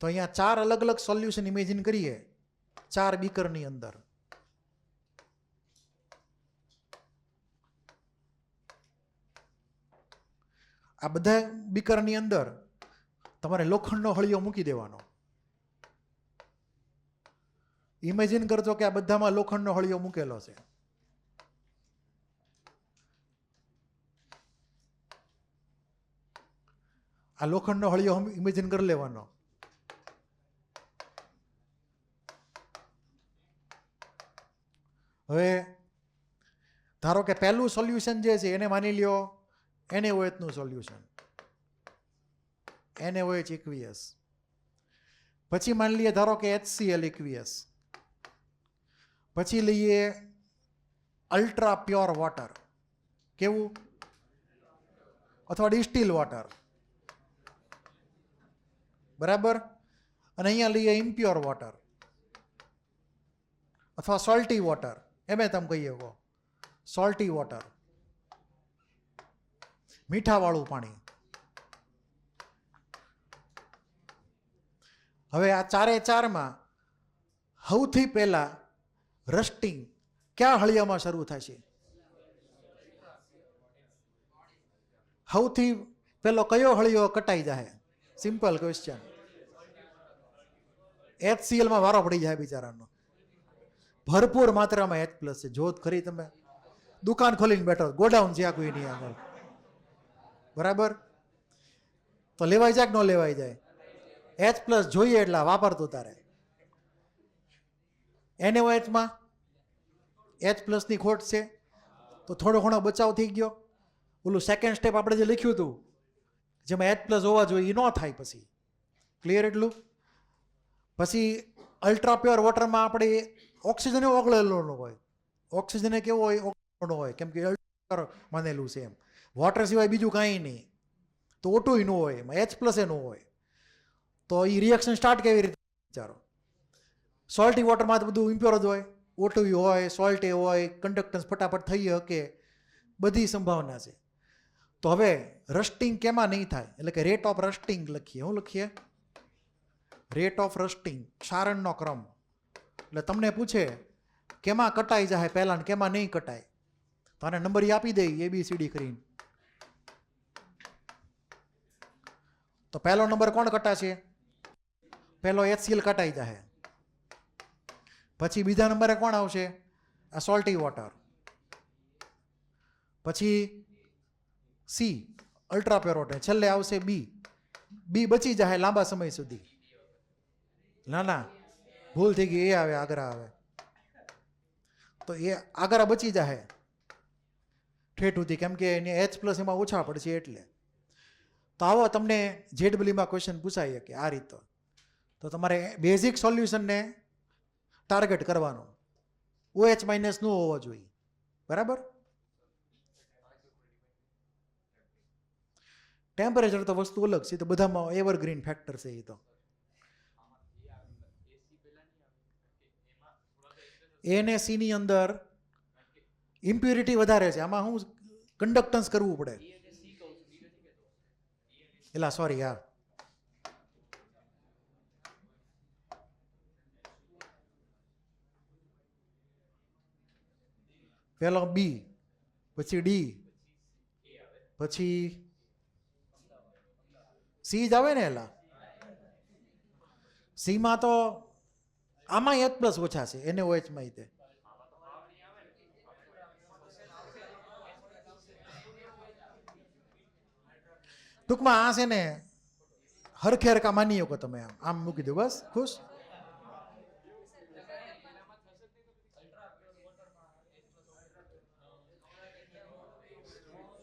તો અહીંયા 4 અલગ અલગ સોલ્યુશન ઇમેજિન કરીએ 4 બીકરની અંદર. આ બધા બીકરની અંદર તમારે લોખંડનો હળિયો મૂકી દેવાનો. ઇમેજિન કરજો કે આ બધામાં લોખંડનો હળિયો મૂકેલો છે. આ લોખંડનો હળિયો ઇમેજિન કરી લેવાનો. હવે ધારો કે પહેલું સોલ્યુશન જે છે એને માની લ્યો NaOH નું સોલ્યુશન, NaOH aqueous. પછી માની લઈએ ધારો કે HCl aqueous. પછી લઈએ અલ્ટ્રા પ્યોર વોટર. કેવું? અથવા ડિસ્ટિલ વોટર. બરાબર? અને અહીંયા લઈએ ઇમ્પ્યોર વોટર અથવા સોલ્ટી વોટર. એમ તમે કહી શકો સોલ્ટી વોટર, મીઠાવાળું પાણી. હવે આ ચારે ચારમાં સૌથી પહેલા રસ્ટિંગ ક્યાં હળિયામાં શરૂ થાય છે? સૌથી પેલો કયો હળિયો કટાઈ જાય? Simple question. HCl માં વારો પડી જાય બિચારાનો. ભરપૂર માત્રામાં H+ છે. જોત ખરી તમે, દુકાન ખોલીને બેઠો, ગોડાઉન છે આખું એની આગળ. બરાબર? તો લેવાઈ જાય કે ન લેવાઈ જાય? H+ જોઈએ એટલા વાપરતું તારે. NaOH માં H+ ની ખોટ છે તો થોડો ઘણો બચાવ થઈ ગયો. ઓલું સેકન્ડ સ્ટેપ આપણે જે લખ્યું હતું જેમાં H+ હોવા જોઈએ એ ન થાય પછી. ક્લિયર એટલું? પછી અલ્ટ્રા પ્યોર વોટરમાં આપણે ઓક્સિજન ઓગળેલો ન હોય. ઓક્સિજન કેવો હોય? ઓગળેલો હોય, કેમ કે અલ્ટ્રા માનેલું છે એમ. વોટર સિવાય બીજું કાંઈ નહીં, તો O2 ન હોય, એમાં H+ ન હોય. તો એ રિએક્શન સ્ટાર્ટ કેવી રીતે વિચારો? સોલ્ટી વોટરમાં તો બધું ઇમ્પ્યોર જ હોય, O2 હોય, સોલ્ટ હોય, કન્ડક્ટન્સ ફટાફટ થઈ શકે, બધી સંભાવના છે. તો હવે રસ્ટિંગ કેમાં નહીં થાય? એટલે કે રેટ ઓફ રસ્ટિંગ લખીએ. શું લખીએ? રેટ ઓફ રસ્ટિંગ, ક્ષારણનો ક્રમ. એટલે તમને પૂછે કેમાં કટાઈ જાય પહેલા ને કેમાં નહીં કટાય, તો આને નંબર આપી દઈ ABCD કરીને. તો પહેલો નંબર કોણ કટાશે? પહેલો HCl કટાઈ જાય. પછી બીજા નંબરે કોણ આવશે? આ સોલ્ટી વોટર. પછી C અલ્ટ્રા પ્યોર વોટર. છેલ્લે આવશે B. B બચી જાય લાંબા સમય સુધી. ના ભૂલ થઈ ગઈ, એ આવે આગ્રા આવે. તો એ આગ્રા બચી જાય ઠેઠ સુધી, કેમ કે એને H+ એમાં ઓછા પડશે એટલે. તો આવો તમને ZEEમાં ક્વેશ્ચન પૂછાય કે આ રીતે. તો તમારે બેઝિક સોલ્યુશનને ટાર્ગેટ કરવાનું. OH- ન હોવો જોઈએ. બરાબર? ટેમ્પરેચર તો વસ્તુ અલગ છે, તો બધામાં એવરગ્રીન ફેક્ટર છે એ તો. A ને C ની અંદર ઇમ્પ્યુરિટી વધારે છે. આમાં શું કન્ડક્ટન્સ કરવું પડે. એલા સોરી, હા, પેલો B, પછી D, પછી C જ આવે ને. એલા C માં તો આમાં H+ ઓછા છે, NaOH માં. તે ટૂંકમાં આ છે ને હરખે હરખા માની શકો તમે. આમ મૂકી દો બસ, ખુશ.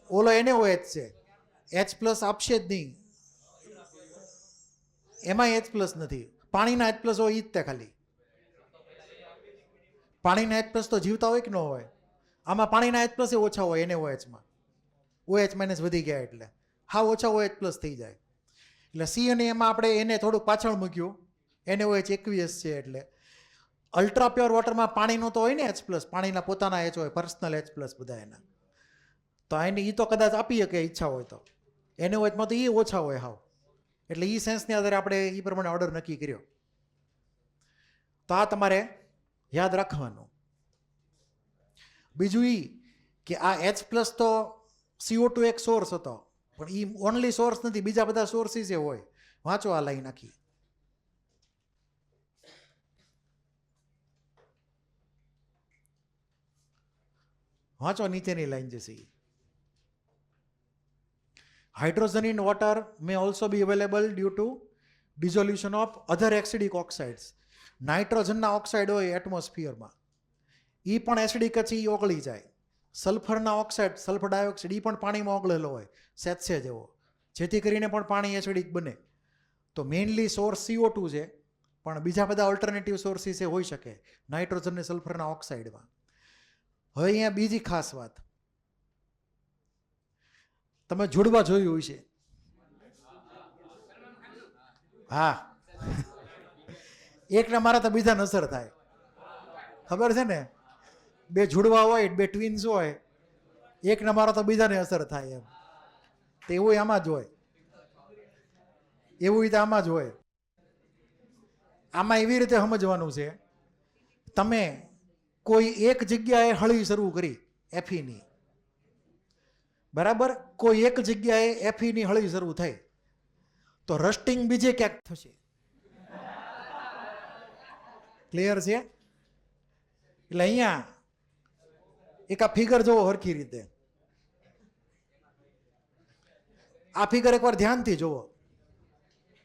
ઓલો NaOH છે, H+ આપશે જ નહીં. એમાં H+ નથી. પાણીના H+ હોય ઈ જ તે ખાલી. પાણીના H+ તો જીવતા હોય કે ન હોય? આમાં પાણીના H+ ઓછા હોય NaOH માં. OH- વધી ગયા એટલે હા ઓછા OH+ થઈ જાય. એટલે C અને એમાં આપણે એને થોડુંક પાછળ મૂક્યું. NaOH 21 છે એટલે. અલ્ટ્રા પ્યોર વોટરમાં પાણીનો તો હોય ને H+, પાણીના પોતાના H હોય, પર્સનલ H+ બધા એના. તો એને એ તો કદાચ આપી શકે ઈચ્છા હોય તો. NaOH માં તો એ ઓછા હોય હાવ. એટલે એ સેન્સની આધારે આપણે એ પ્રમાણે ઓર્ડર નક્કી કર્યો. તો આ તમારે યાદ રાખવાનું. બીજું એ કે આ H+ તો CO2 એક સોર્સ હતો, પણ એ ઓનલી સોર્સ નથી, બીજા બધા સોર્સિસ એ હોય. વાંચો આ લાઈન આખી. વાંચો નીચેની લાઈન જે છે. Hydrogen in water may also be available due to dissolution of other acidic oxides. નાઇટ્રોજનના ઓક્સાઇડ હોય એટમોસ્ફિયરમાં, એ પણ એસિડિક છે, એ ઓગળી જાય. સલ્ફરના ઓક્સાઇડ, સલ્ફર ડાયોક્સાઇડ, એ પણ પાણીમાં ઓગળેલો હોય સેત્સે જેવો, જેથી કરીને પણ પાણી એસિડિક બને. તો મેઇનલી સોર્સ CO2 છે, પણ બીજા બધા ઓલ્ટરનેટિવ સોર્સિસ એ હોઈ શકે નાઇટ્રોજન અને સલ્ફરના ઓક્સાઇડમાં. હવે અહીંયા બીજી ખાસ વાત, તમે જોડવા જોયું છે? હા, એકના મારા તો બીજાને અસર થાય, ખબર છે ને? બે જુડવા હોય, બે ટ્વિન્સ હોય, એકને મારો તો બીજાને અસર થાય એમ. તો એવું આમાં જ હોય, એવું તો આમાં જ હોય. આમાં એવી રીતે સમજવાનું છે, તમે કોઈ એક જગ્યાએ હળી શરૂ કરી એફીની, બરાબર, કોઈ એક જગ્યાએ એફીની હળી શરૂ થઈ તો રસ્ટિંગ બીજે ક્યાંક થશે. ક્લિયર છે? એટલે અહીંયા એક આ ફિગર જોવો હરખી રીતે. આ ફિગર એકવાર ધ્યાનથી જોવો,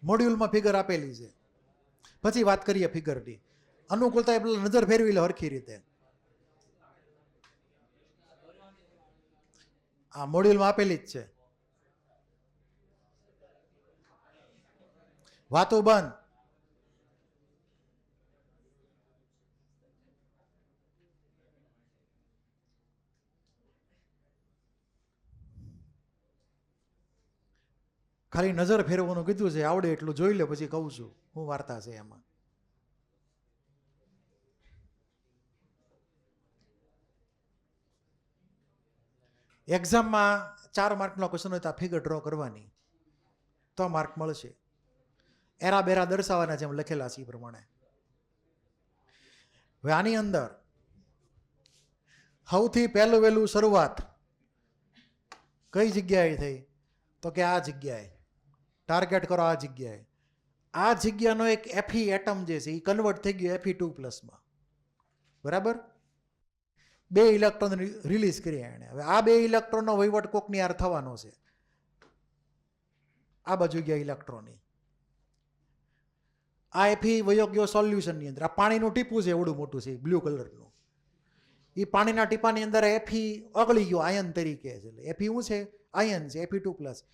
મોડ્યુલમાં ફિગર આપેલી છે, પછી વાત કરીએ ફિગરની. અનુકૂળતા એ પેલા નજર ફેરવી લે હરખી રીતે. આ મોડ્યુલમાં આપેલી જ છે. વાતો બંધ. ખાલી નજર ફેરવવાનું કીધું છે, આવડે એટલું જોઈ લે, પછી કહું છું શું વાર્તા છે એમાં. એક્ઝામમાં 4 માર્કનો ક્વેશ્ચન હોય તો આ ફિગર ડ્રો કરવાની તો માર્ક મળશે. એરા બેરા દર્શાવવાના જેમ લખેલા છે એ પ્રમાણે. હવે આની અંદર સૌથી પહેલું વહેલું શરૂઆત કઈ જગ્યાએ થઈ તો કે આ જગ્યાએ. ટાર્ગેટ કરો આ જગ્યાએ. આ જગ્યાનો એક એફી એટમ જે છે એ કન્વર્ટ થઈ ગયો Fe2+માં, બરાબર. 2 ઇલેક્ટ્રોન રિલીઝ કર્યા એણે. હવે આ 2 ઇલેક્ટ્રોનનો વહીવટ કોકની યાર થવાનો છે. આ બાજુ ગયા ઇલેક્ટ્રોનની. આ એફી વયો ગયો સોલ્યુશનની અંદર. આ પાણીનું ટીપું છે, એવડું મોટું છે, બ્લુ કલરનું. એ પાણીના ટીપાની અંદર એફી ઓગળી ગયો આયન તરીકે છે. એટલે એફી શું છે? આયન છે, Fe2+.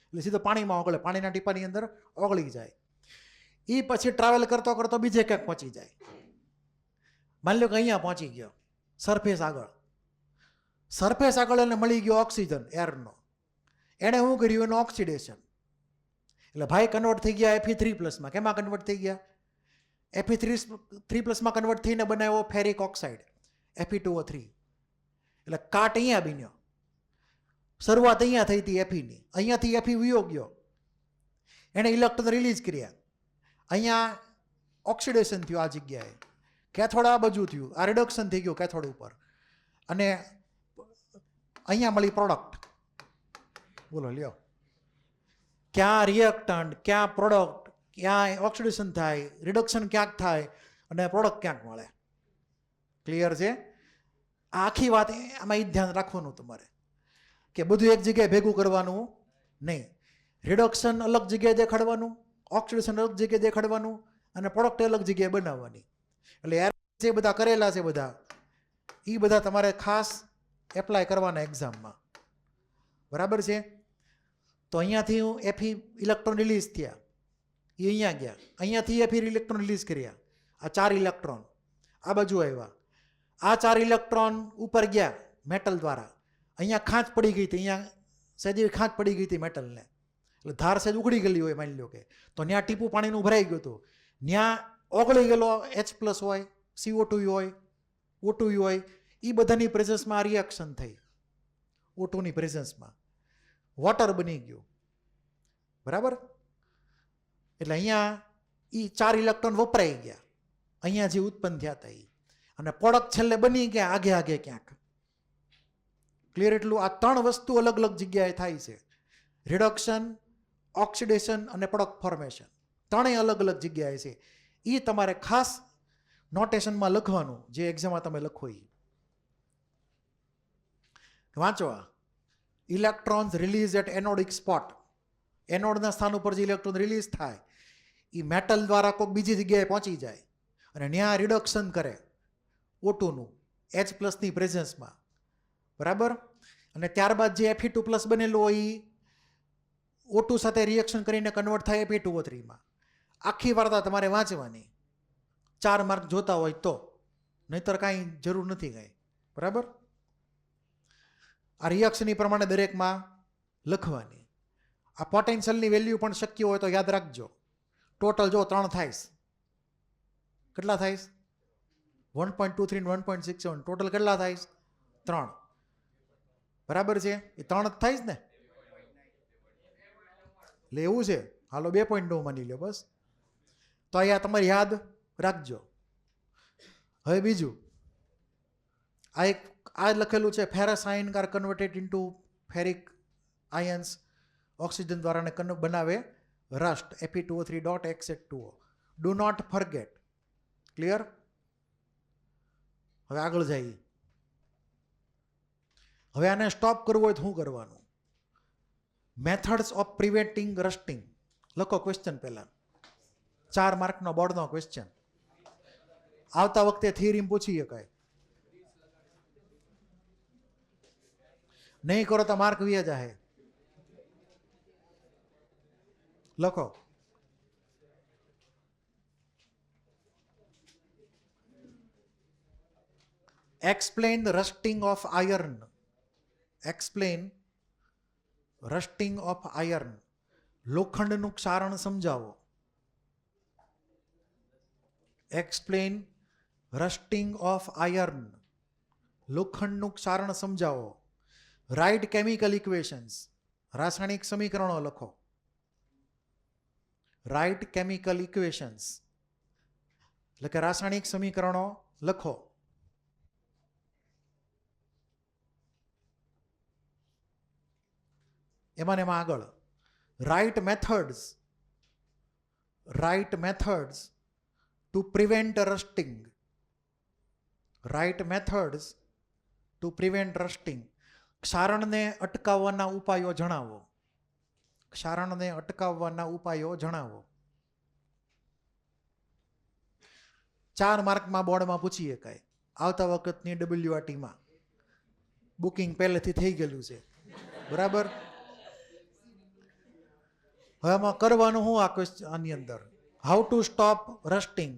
એટલે સીધો પાણીમાં ઓગળે, પાણીના ટીપાની અંદર ઓગળી જાય. એ પછી ટ્રાવેલ કરતો કરતો બીજે ક્યાંક પહોંચી જાય. માની લો કે અહીંયા પહોંચી ગયો, સરફેસ આગળ. સરફેસ આગળ એને મળી ગયો ઓક્સિજન એરનો. એણે શું કર્યું? એનું ઓક્સિડેશન. એટલે ભાઈ કન્વર્ટ થઈ ગયા Fe3+માં. કેમાં કન્વર્ટ થઈ ગયા? Fe3+માં કન્વર્ટ થઈને બનાવ્યો ફેરિક ઓક્સાઇડ Fe2O3. એટલે કાટ અહીંયા બન્યો. શરૂઆત અહીંયા થઈ હતી એફીની. અહીંયાથી એફી વયો ગયો, એણે ઇલેક્ટ્રોન રિલીઝ કર્યા. અહીંયા ઓક્સિડેશન થયું આ જગ્યાએ. કેથોડ આ બાજુ થયું, આ રિડક્શન થઈ ગયું કેથોડ ઉપર. અને અહીંયા મળી પ્રોડક્ટ. બોલો લ્યો, ક્યાં રિએક્ટન્ટ, ક્યાં પ્રોડક્ટ, ક્યાં ઓક્સિડેશન થાય, રિડક્શન ક્યાંક થાય અને પ્રોડક્ટ ક્યાંક મળે. ક્લિયર છે? આ આખી વાત આમાં એ ધ્યાન રાખવાનું તમારે કે બધું એક જગ્યાએ ભેગું કરવાનું નહીં. રિડક્શન અલગ જગ્યાએ દેખાડવાનું, ઓક્સિડેશન અલગ જગ્યાએ દેખાડવાનું અને પ્રોડક્ટ અલગ જગ્યાએ બનાવવાની. એટલે યાર જે બધા કરેલા છે બધા, એ બધા તમારે ખાસ એપ્લાય કરવાના એક્ઝામમાં, બરાબર છે. તો અહીંયાથી હું એફી ઇલેક્ટ્રોન રિલીઝ થયા, એ અહીંયા ગયા. અહીંયાથી એફી ઇલેક્ટ્રોન રિલીઝ કર્યા. આ 4 ઇલેક્ટ્રોન આ બાજુ આવ્યા. આ 4 ઇલેક્ટ્રોન ઉપર ગયા મેટલ દ્વારા. અહીંયા ખાંચ પડી ગઈ હતી, અહીંયા સહેજ ખાંચ પડી ગઈ હતી મેટલને. એટલે ધાર સહેજ ઉગડી ગયેલી હોય માની લો કે, તો ત્યાં ટીપું પાણીનું ભરાઈ ગયું હતું. ત્યાં ઓગળી ગયેલો H+ હોય, CO2 હોય, O2 હોય, એ બધાની પ્રેઝન્સમાં રિએક્શન થઈ. O2ની પ્રેઝન્સમાં વોટર બની ગયું, બરાબર. એટલે અહીંયા એ 4 ઇલેક્ટ્રોન વપરાઈ ગયા અહીંયા જે ઉત્પન્ન થયા હતા એ. અને પ્રોડક્ટ છેલ્લે બની ગયા આગે આગે ક્યાંક. ક્લિયર? એટલું આ 3 વસ્તુ અલગ અલગ જગ્યાએ થાય છે. રિડક્શન, ઓક્સિડેશન અને પ્રોડક્ટ ફોર્મેશન. 3 અલગ અલગ જગ્યાએ છે. એ તમારે ખાસ નોટેશનમાં લખવાનું, જે એક્ઝામમાં તમે લખો એ. વાંચવા. Electrons release at anodic spot. એનોડના સ્થાન ઉપર જે ઇલેક્ટ્રોન રિલીઝ થાય એ મેટલ દ્વારા કોઈક બીજી જગ્યાએ પહોંચી જાય અને ત્યાં રિડક્શન કરે O2નું H+ની પ્રેઝન્સમાં, બરાબર. અને ત્યારબાદ જે Fe2+ બનેલું હોય એ O2 સાથે રિએક્શન કરીને કન્વર્ટ થાય Fe2O3માં. આખી વાર્તા તમારે વાંચવાની 4 માર્ક જોતા હોય તો, નહીતર કાંઈ જરૂર નથી કાંઈ, બરાબર. આ રિએક્શન પ્રમાણે દરેકમાં લખવાની. આ પોટેન્શિયલની વેલ્યુ પણ શક્ય હોય તો યાદ રાખજો. ટોટલ જો 3 થાય, કેટલા થાય? 1.23 અને 1.67. ટોટલ કેટલા થાય? 3 બરાબર છે, એ 3 જ થાય જ ને, એટલે એવું છે. હાલો 2.9 માની લો બસ. તો અહીંયા તમારે યાદ રાખજો. હવે બીજું આ લખેલું છે ferrous ion are converted into ferric ions oxygen દ્વારા બનાવે rust Fe2O3.X2O. Do not forget. Clear? હવે આગળ જઈએ. હવે આને સ્ટોપ કરવું હોય તો શું કરવાનું? મેથડ્સ ઓફ પ્રિવેન્ટિંગ રસ્ટિંગ લખો ક્વેશ્ચન પહેલા. 4 માર્કનો બોર્ડનો ક્વેશ્ચન. આવતા વખતે થિયરી પૂછી શકાય. નહીં કરો તો માર્ક વ્યા જાહે. લખો. Explain the rusting of iron. Explain rusting of iron. લોખંડનું ક્ષારણ સમજાવો. Explain rusting of iron. લોખંડનું ક્ષારણ સમજાવો. Write chemical equations. રાસાયણિક સમીકરણો લખો. Write chemical equations. એટલે કે રાસાયણિક સમીકરણો લખો. એમાં આગળ write methods to prevent rusting. Write methods to prevent rusting. ક્ષારણને અટકાવવાના ઉપાયો જણાવો. ક્ષારણને અટકાવવાના ઉપાયો જણાવો. 4 માર્કમાં બોર્ડમાં પૂછી શકાય. આવતા વખતની WRTમાં બુકિંગ પહેલેથી થઈ ગયેલું છે. બરાબર? હવે આમાં કરવાનું શું આ ક્વેશ્ચન આની અંદર? હાઉ ટુ સ્ટોપ રસ્ટિંગ,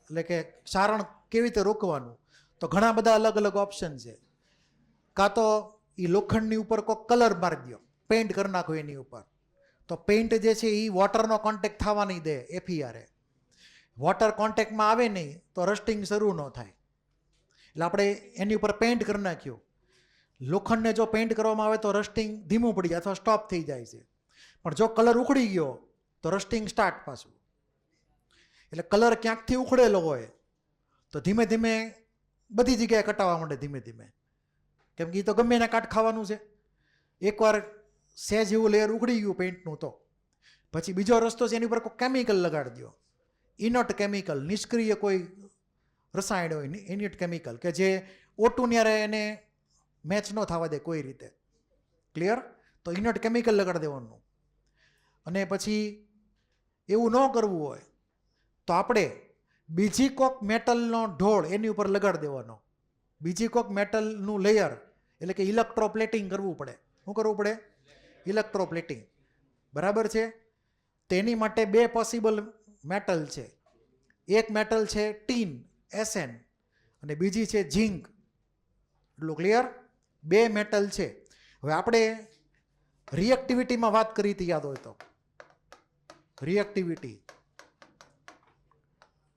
એટલે કે ક્ષારણ કેવી રીતે રોકવાનું? તો ઘણા બધા અલગ અલગ ઓપ્શન છે. કાં તો એ લોખંડની ઉપર કોઈ કલર મારી દો, પેઇન્ટ કરી નાખો એની ઉપર. તો પેઇન્ટ જે છે એ વોટરનો કોન્ટેક્ટ થવા નહીં દે. FER વોટર કોન્ટેક્ટમાં આવે નહીં તો રસ્ટિંગ શરૂ ન થાય. એટલે આપણે એની ઉપર પેઇન્ટ કરી નાખ્યું. લોખંડને જો પેઇન્ટ કરવામાં આવે તો રસ્ટિંગ ધીમું પડી જાય અથવા સ્ટોપ થઈ જાય છે. પણ જો કલર ઉખડી ગયો તો રસ્ટિંગ સ્ટાર્ટ પાછું. એટલે કલર ક્યાંકથી ઉખડેલો હોય તો ધીમે ધીમે બધી જગ્યાએ કટાવવા માંડે ધીમે ધીમે. કેમ કે એ તો ગમે એને કાટ ખાવાનું છે. એકવાર સેજ એવું લેયર ઉખડી ગયું પેઇન્ટનું તો પછી બીજો રસ્તો છે એની ઉપર કોઈ કેમિકલ લગાડી દો. ઇનટ કેમિકલ, નિષ્ક્રિય કોઈ રસાયણ હોય, ઇનટ કેમિકલ કે જે ઓટું ન્યારે એને મેચ ન થવા દે કોઈ રીતે. ક્લિયર? તો ઇનટ કેમિકલ લગાડી દેવાનું. અને પછી એવું ન કરવું હોય તો આપણે બીજી કોક મેટલનો ઢોળ એની ઉપર લગાડી દેવાનો. બીજી કોક મેટલનું લેયર, એટલે કે ઇલેક્ટ્રોપ્લેટિંગ કરવું પડે. શું કરવું પડે? ઇલેક્ટ્રોપ્લેટિંગ. બરાબર છે? તેની માટે 2 પોસિબલ મેટલ છે. એક મેટલ છે ટીન SN અને બીજી છે ઝીંક. એટલું ક્લિયર? 2 મેટલ છે. હવે આપણે રિએક્ટિવિટીમાં વાત કરી હતી, યાદ હોય તો. રિએક્ટિવિટી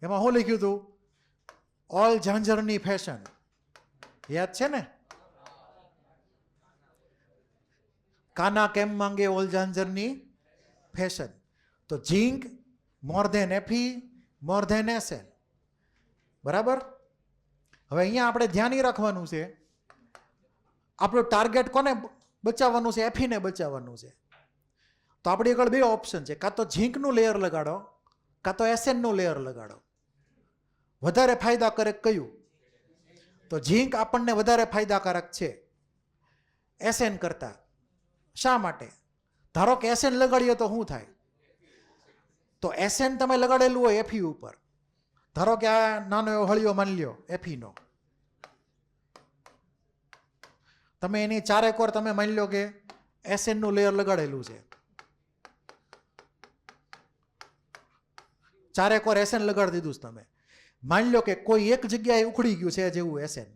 એમાં શું લખ્યું હતું? ઓલ ઝાંઝરની ફેશન. યાદ છે ને? કાના કેમ માંગે ઓલ ઝાંઝરની ફેશન. તો zinc more than Fe more than SN. બરાબર? હવે અહીંયા આપણે ધ્યાન એ રાખવાનું છે, આપણું ટાર્ગેટ કોને બચાવવાનું છે? Fe ને બચાવવાનું છે. તો આપણી આગળ 2 ઓપ્શન છે. કાં તો ઝીંકનું લેયર લગાડો, કાં તો SNનું લેયર લગાડો. વધારે ફાયદાકારક કયું? તો ઝીંક આપણને વધારે ફાયદાકારક છે SN કરતાં. શા માટે? ધારો કે SN લગાડીએ તો શું થાય? તો SN તમે લગાડેલું હોય Fe ઉપર. ધારો કે આ નાનો એવો હળિયો માની લ્યો Fe નો. તમે એની 4 કોર તમે માની લો કે SN નું લેયર લગાડેલું છે. 4 કોર SN લગાડી દીધું છે તમે. માની લો કે કોઈ એક જગ્યાએ ઉખડી ગયું છે જેવું SN.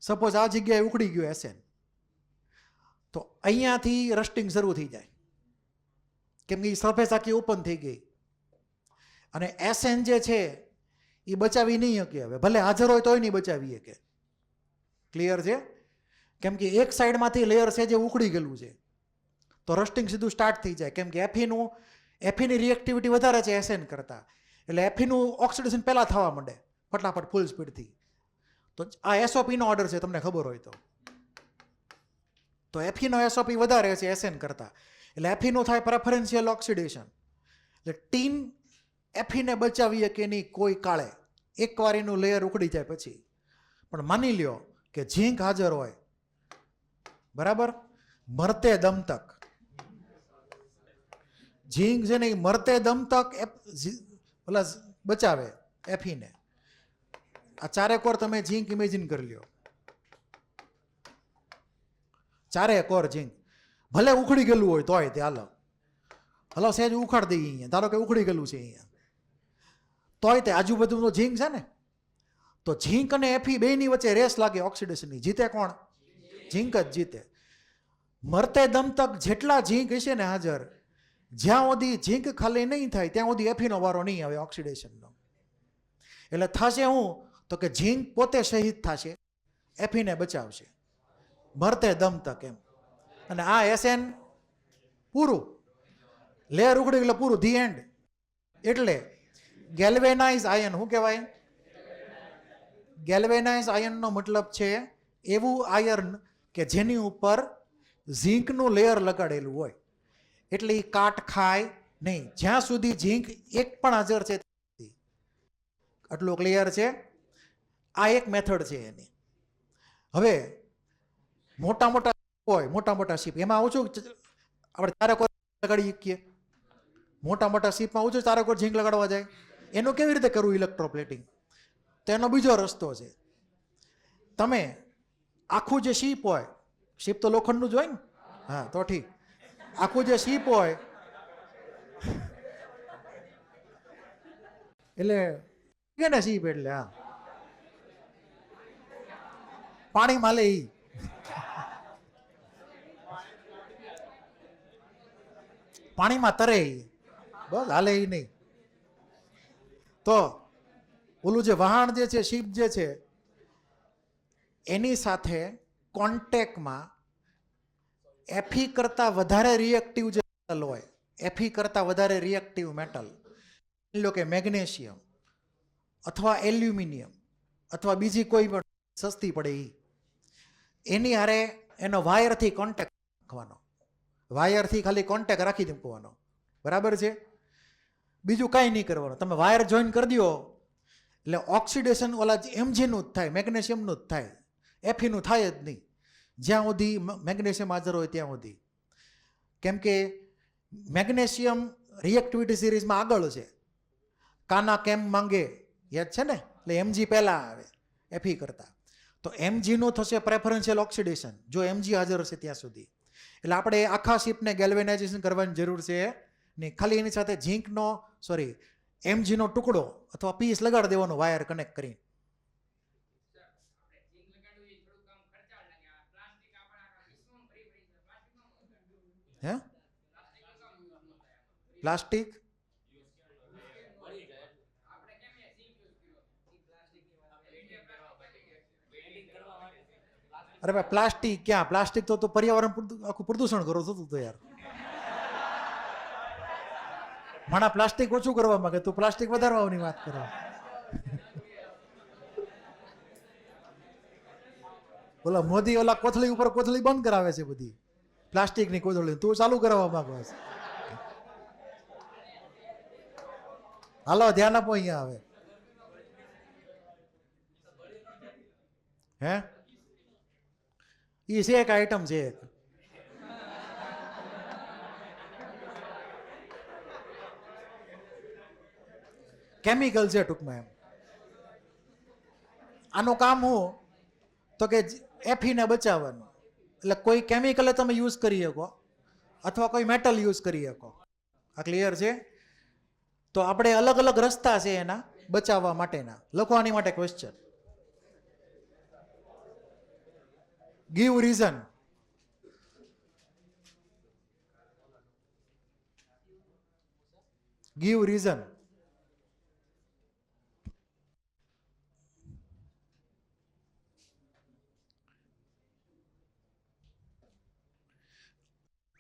સપોઝ આ જગ્યાએ ઉખડી ગયું SN, તો અહીંયાથી રસ્ટિંગ શરૂ થઈ જાય. કેમ કે સરફેસ આખી ઓપન થઈ ગઈ અને SN જે છે એ બચાવી નહીં શકે. હવે ભલે હાજર હોય તોય નહીં બચાવી શકે. ક્લિયર છે? કેમ કે એક સાઈડમાંથી લેયર છે જે ઉખડી ગયેલું છે, તો રસ્ટિંગ સીધું સ્ટાર્ટ થઈ જાય. કેમ કે એફીની રિએક્ટિવિટી વધારે છે એસએન કરતાં, એટલે એફીનું ઓક્સિડેશન પહેલાં થવા માંડે ફટાફટ ફૂલ સ્પીડથી. તો આ એસઓપીનો ઓર્ડર છે, તમને ખબર હોય તો એફીનો એસઓપી વધારે છે એસએન કરતાં, એટલે એફીનું થાય પ્રેફરન્શિયલ ઓક્સિડેશન. એટલે ટીન એફીને બચાવીએ કે નહીં કોઈ કાળે, એકવાર એનું લેયર ઉખડી જાય પછી. પણ માની લ્યો કે ઝીંક હાજર હોય, બરાબર, મરતે દમ તક ઝીંક છે ને એ મરતે દમ તક ઓલા બચાવે એફીને. આ ચારેક વાર તમે ઝીંક ઇમેજિન કરી લ્યો, ચારેક વાર ઝીંક ભલે ઉખડી ગયેલું હોય તોય તે હલો સહેજ ઉખાડ દઈએ અહીંયા, ધારો કે ઉખડી ગયેલું છે અહીંયા, તોય તે આજુબાજુ તો ઝીંક છે ને, તો ઝીંક અને એફી બેની વચ્ચે રેસ લાગે ઓક્સિડેશનની. જીતે કોણ? ઝીંક જ જીતે. મરતે દમ તક જેટલા ઝીંક હશે ને હાજર, જ્યાં સુધી ઝીંક ખાલી નહીં થાય ત્યાં સુધી એફીનો વારો નહીં આવે ઓક્સિડેશનનો. એટલે થશે હું તો કે ઝીંક પોતે શહીદ થશે, એફીને બચાવશે મરતે દમ તક એમ. અને આ એસએન પૂરું, લેયર ઉખડી એટલે પૂરું, ધી એન્ડ. એટલે ગેલ્વેનાઇઝ આયન શું કહેવાય? ગેલ્વેનાઇઝ આયનનો મતલબ છે એવું આયર્ન કે જેની ઉપર ઝીંકનું લેયર લગાડેલું હોય, એટલે એ કાટ ખાય નહીં જ્યાં સુધી ઝીંક એક પણ હાજર છે. આટલું ક્લિયર છે? આ એક મેથડ છે એની. હવે મોટા મોટા હોય, મોટા મોટા શીપ, એમાં ઓછું આપણે ચારેક લગાડી શકીએ. મોટા મોટા શીપમાં ઓછું ચારેક ઝીંક લગાડવા જાય. એનું કેવી રીતે કરવું ઇલેક્ટ્રોપ્લેટિંગ? તો એનો બીજો રસ્તો છે. તમે આખું જે શીપ હોય, શીપ તો લોખંડનું જ હોય ને, હા તો ઠીક, આખું જે શીપ હોય એટલે કે ને શીપ એટલે હા પાણીમાં લે ઈ, પાણીમાં તરે ઈ, બસ હાલે ઈ નહીં. તો ઓલું જે વહાણ જે છે, શીપ જે છે, એની સાથે કોન્ટેક્ટમાં એફી કરતાં વધારે રિએક્ટિવ જે મેટલ હોય, એફી કરતાં વધારે રિએક્ટિવ મેટલ, એટલે કે મેગ્નેશિયમ અથવા એલ્યુમિનિયમ અથવા બીજી કોઈ પણ સસ્તી પડે એની હારે એનો વાયરથી કોન્ટેક્ટ રાખવાનો, વાયરથી ખાલી કોન્ટેક્ટ રાખી મૂકવાનો, બરાબર છે? બીજું કાંઈ નહીં કરવાનું. તમે વાયર જોઈન કરી દો એટલે ઓક્સિડેશન ઓલા એમજીનું જ થાય, મેગ્નેશિયમનું જ થાય, એફીનું થાય જ નહીં જ્યાં સુધી મેગ્નેશિયમ હાજર હોય ત્યાં સુધી. કેમ કે મેગ્નેશિયમ રિએક્ટિવિટી સિરીઝમાં આગળ છે, કાના કેમ માંગે યાદ છે ને, એટલે એમજી પહેલાં આવે એફી કરતાં. તો એમજીનું થશે પ્રેફરન્શિયલ ઓક્સિડેશન જો એમજી હાજર હશે ત્યાં સુધી. એટલે આપણે આખા શીપને ગેલ્વેનાઇઝેશન કરવાની જરૂર છે નહીં, ખાલી એની સાથે ઝીંકનો એમજીનો ટુકડો અથવા પીસ લગાડી દેવાનો વાયર કનેક્ટ કરીને. હે પ્લાસ્ટિક અરે ભાઈ પ્લાસ્ટિક ક્યાં, પ્લાસ્ટિક તો પર્યાવરણ આખું પ્રદૂષણ કરો થતું તો યાર. માણા પ્લાસ્ટિક ઓછું કરવા માંગે, તું પ્લાસ્ટિક વધારવાની વાત કરો. ઓલા મોદી ઓલા કોથળી ઉપર કોથળી બંધ કરાવે છે બધી પ્લાસ્ટિકની કોથળી, તું ચાલુ કરાવવા માંગો છે. હાલો ધ્યાન આપો અહીંયા આવે. હે એ છે એક આઈટમ છે એક. કેમિકલ છે ટૂંકમાં એમ. આનું કામ હું તો કે એફીને બચાવવાનું, એટલે કોઈ કેમિકલ તમે યુઝ કરી શકો અથવા કોઈ મેટલ યુઝ કરી શકો. આ ક્લિયર છે? તો આપણે અલગ અલગ રસ્તા છે એના બચાવવા માટેના. લખવાની માટે question. Give reason. Give reason.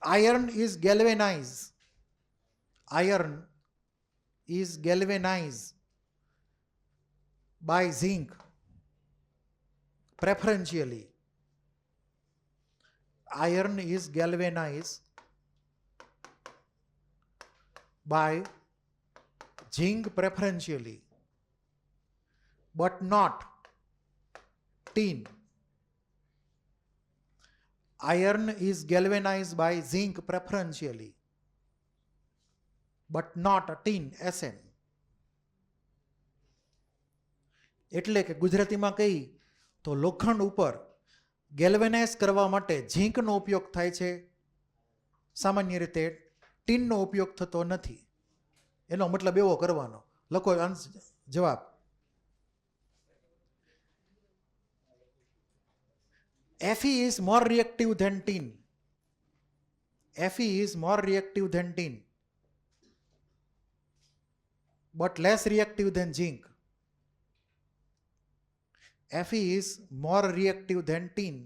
Iron is galvanized. Iron is galvanized by zinc preferentially. Iron is galvanized by zinc preferentially, but not tin. Iron is galvanized by zinc preferentially, but not tin, SN. એટલે કે ગુજરાતીમાં કહી તો લોખંડ ઉપર galvanise કરવા માટે ઝીંકનો ઉપયોગ થાય છે, સામાન્ય રીતે ટીનનો ઉપયોગ થતો નથી. એનો મતલબ એવો કરવાનો. લખો જવાબ. Fe is more reactive than tin. Fe is more reactive than tin, but less reactive than zinc. Fe is more reactive than tin,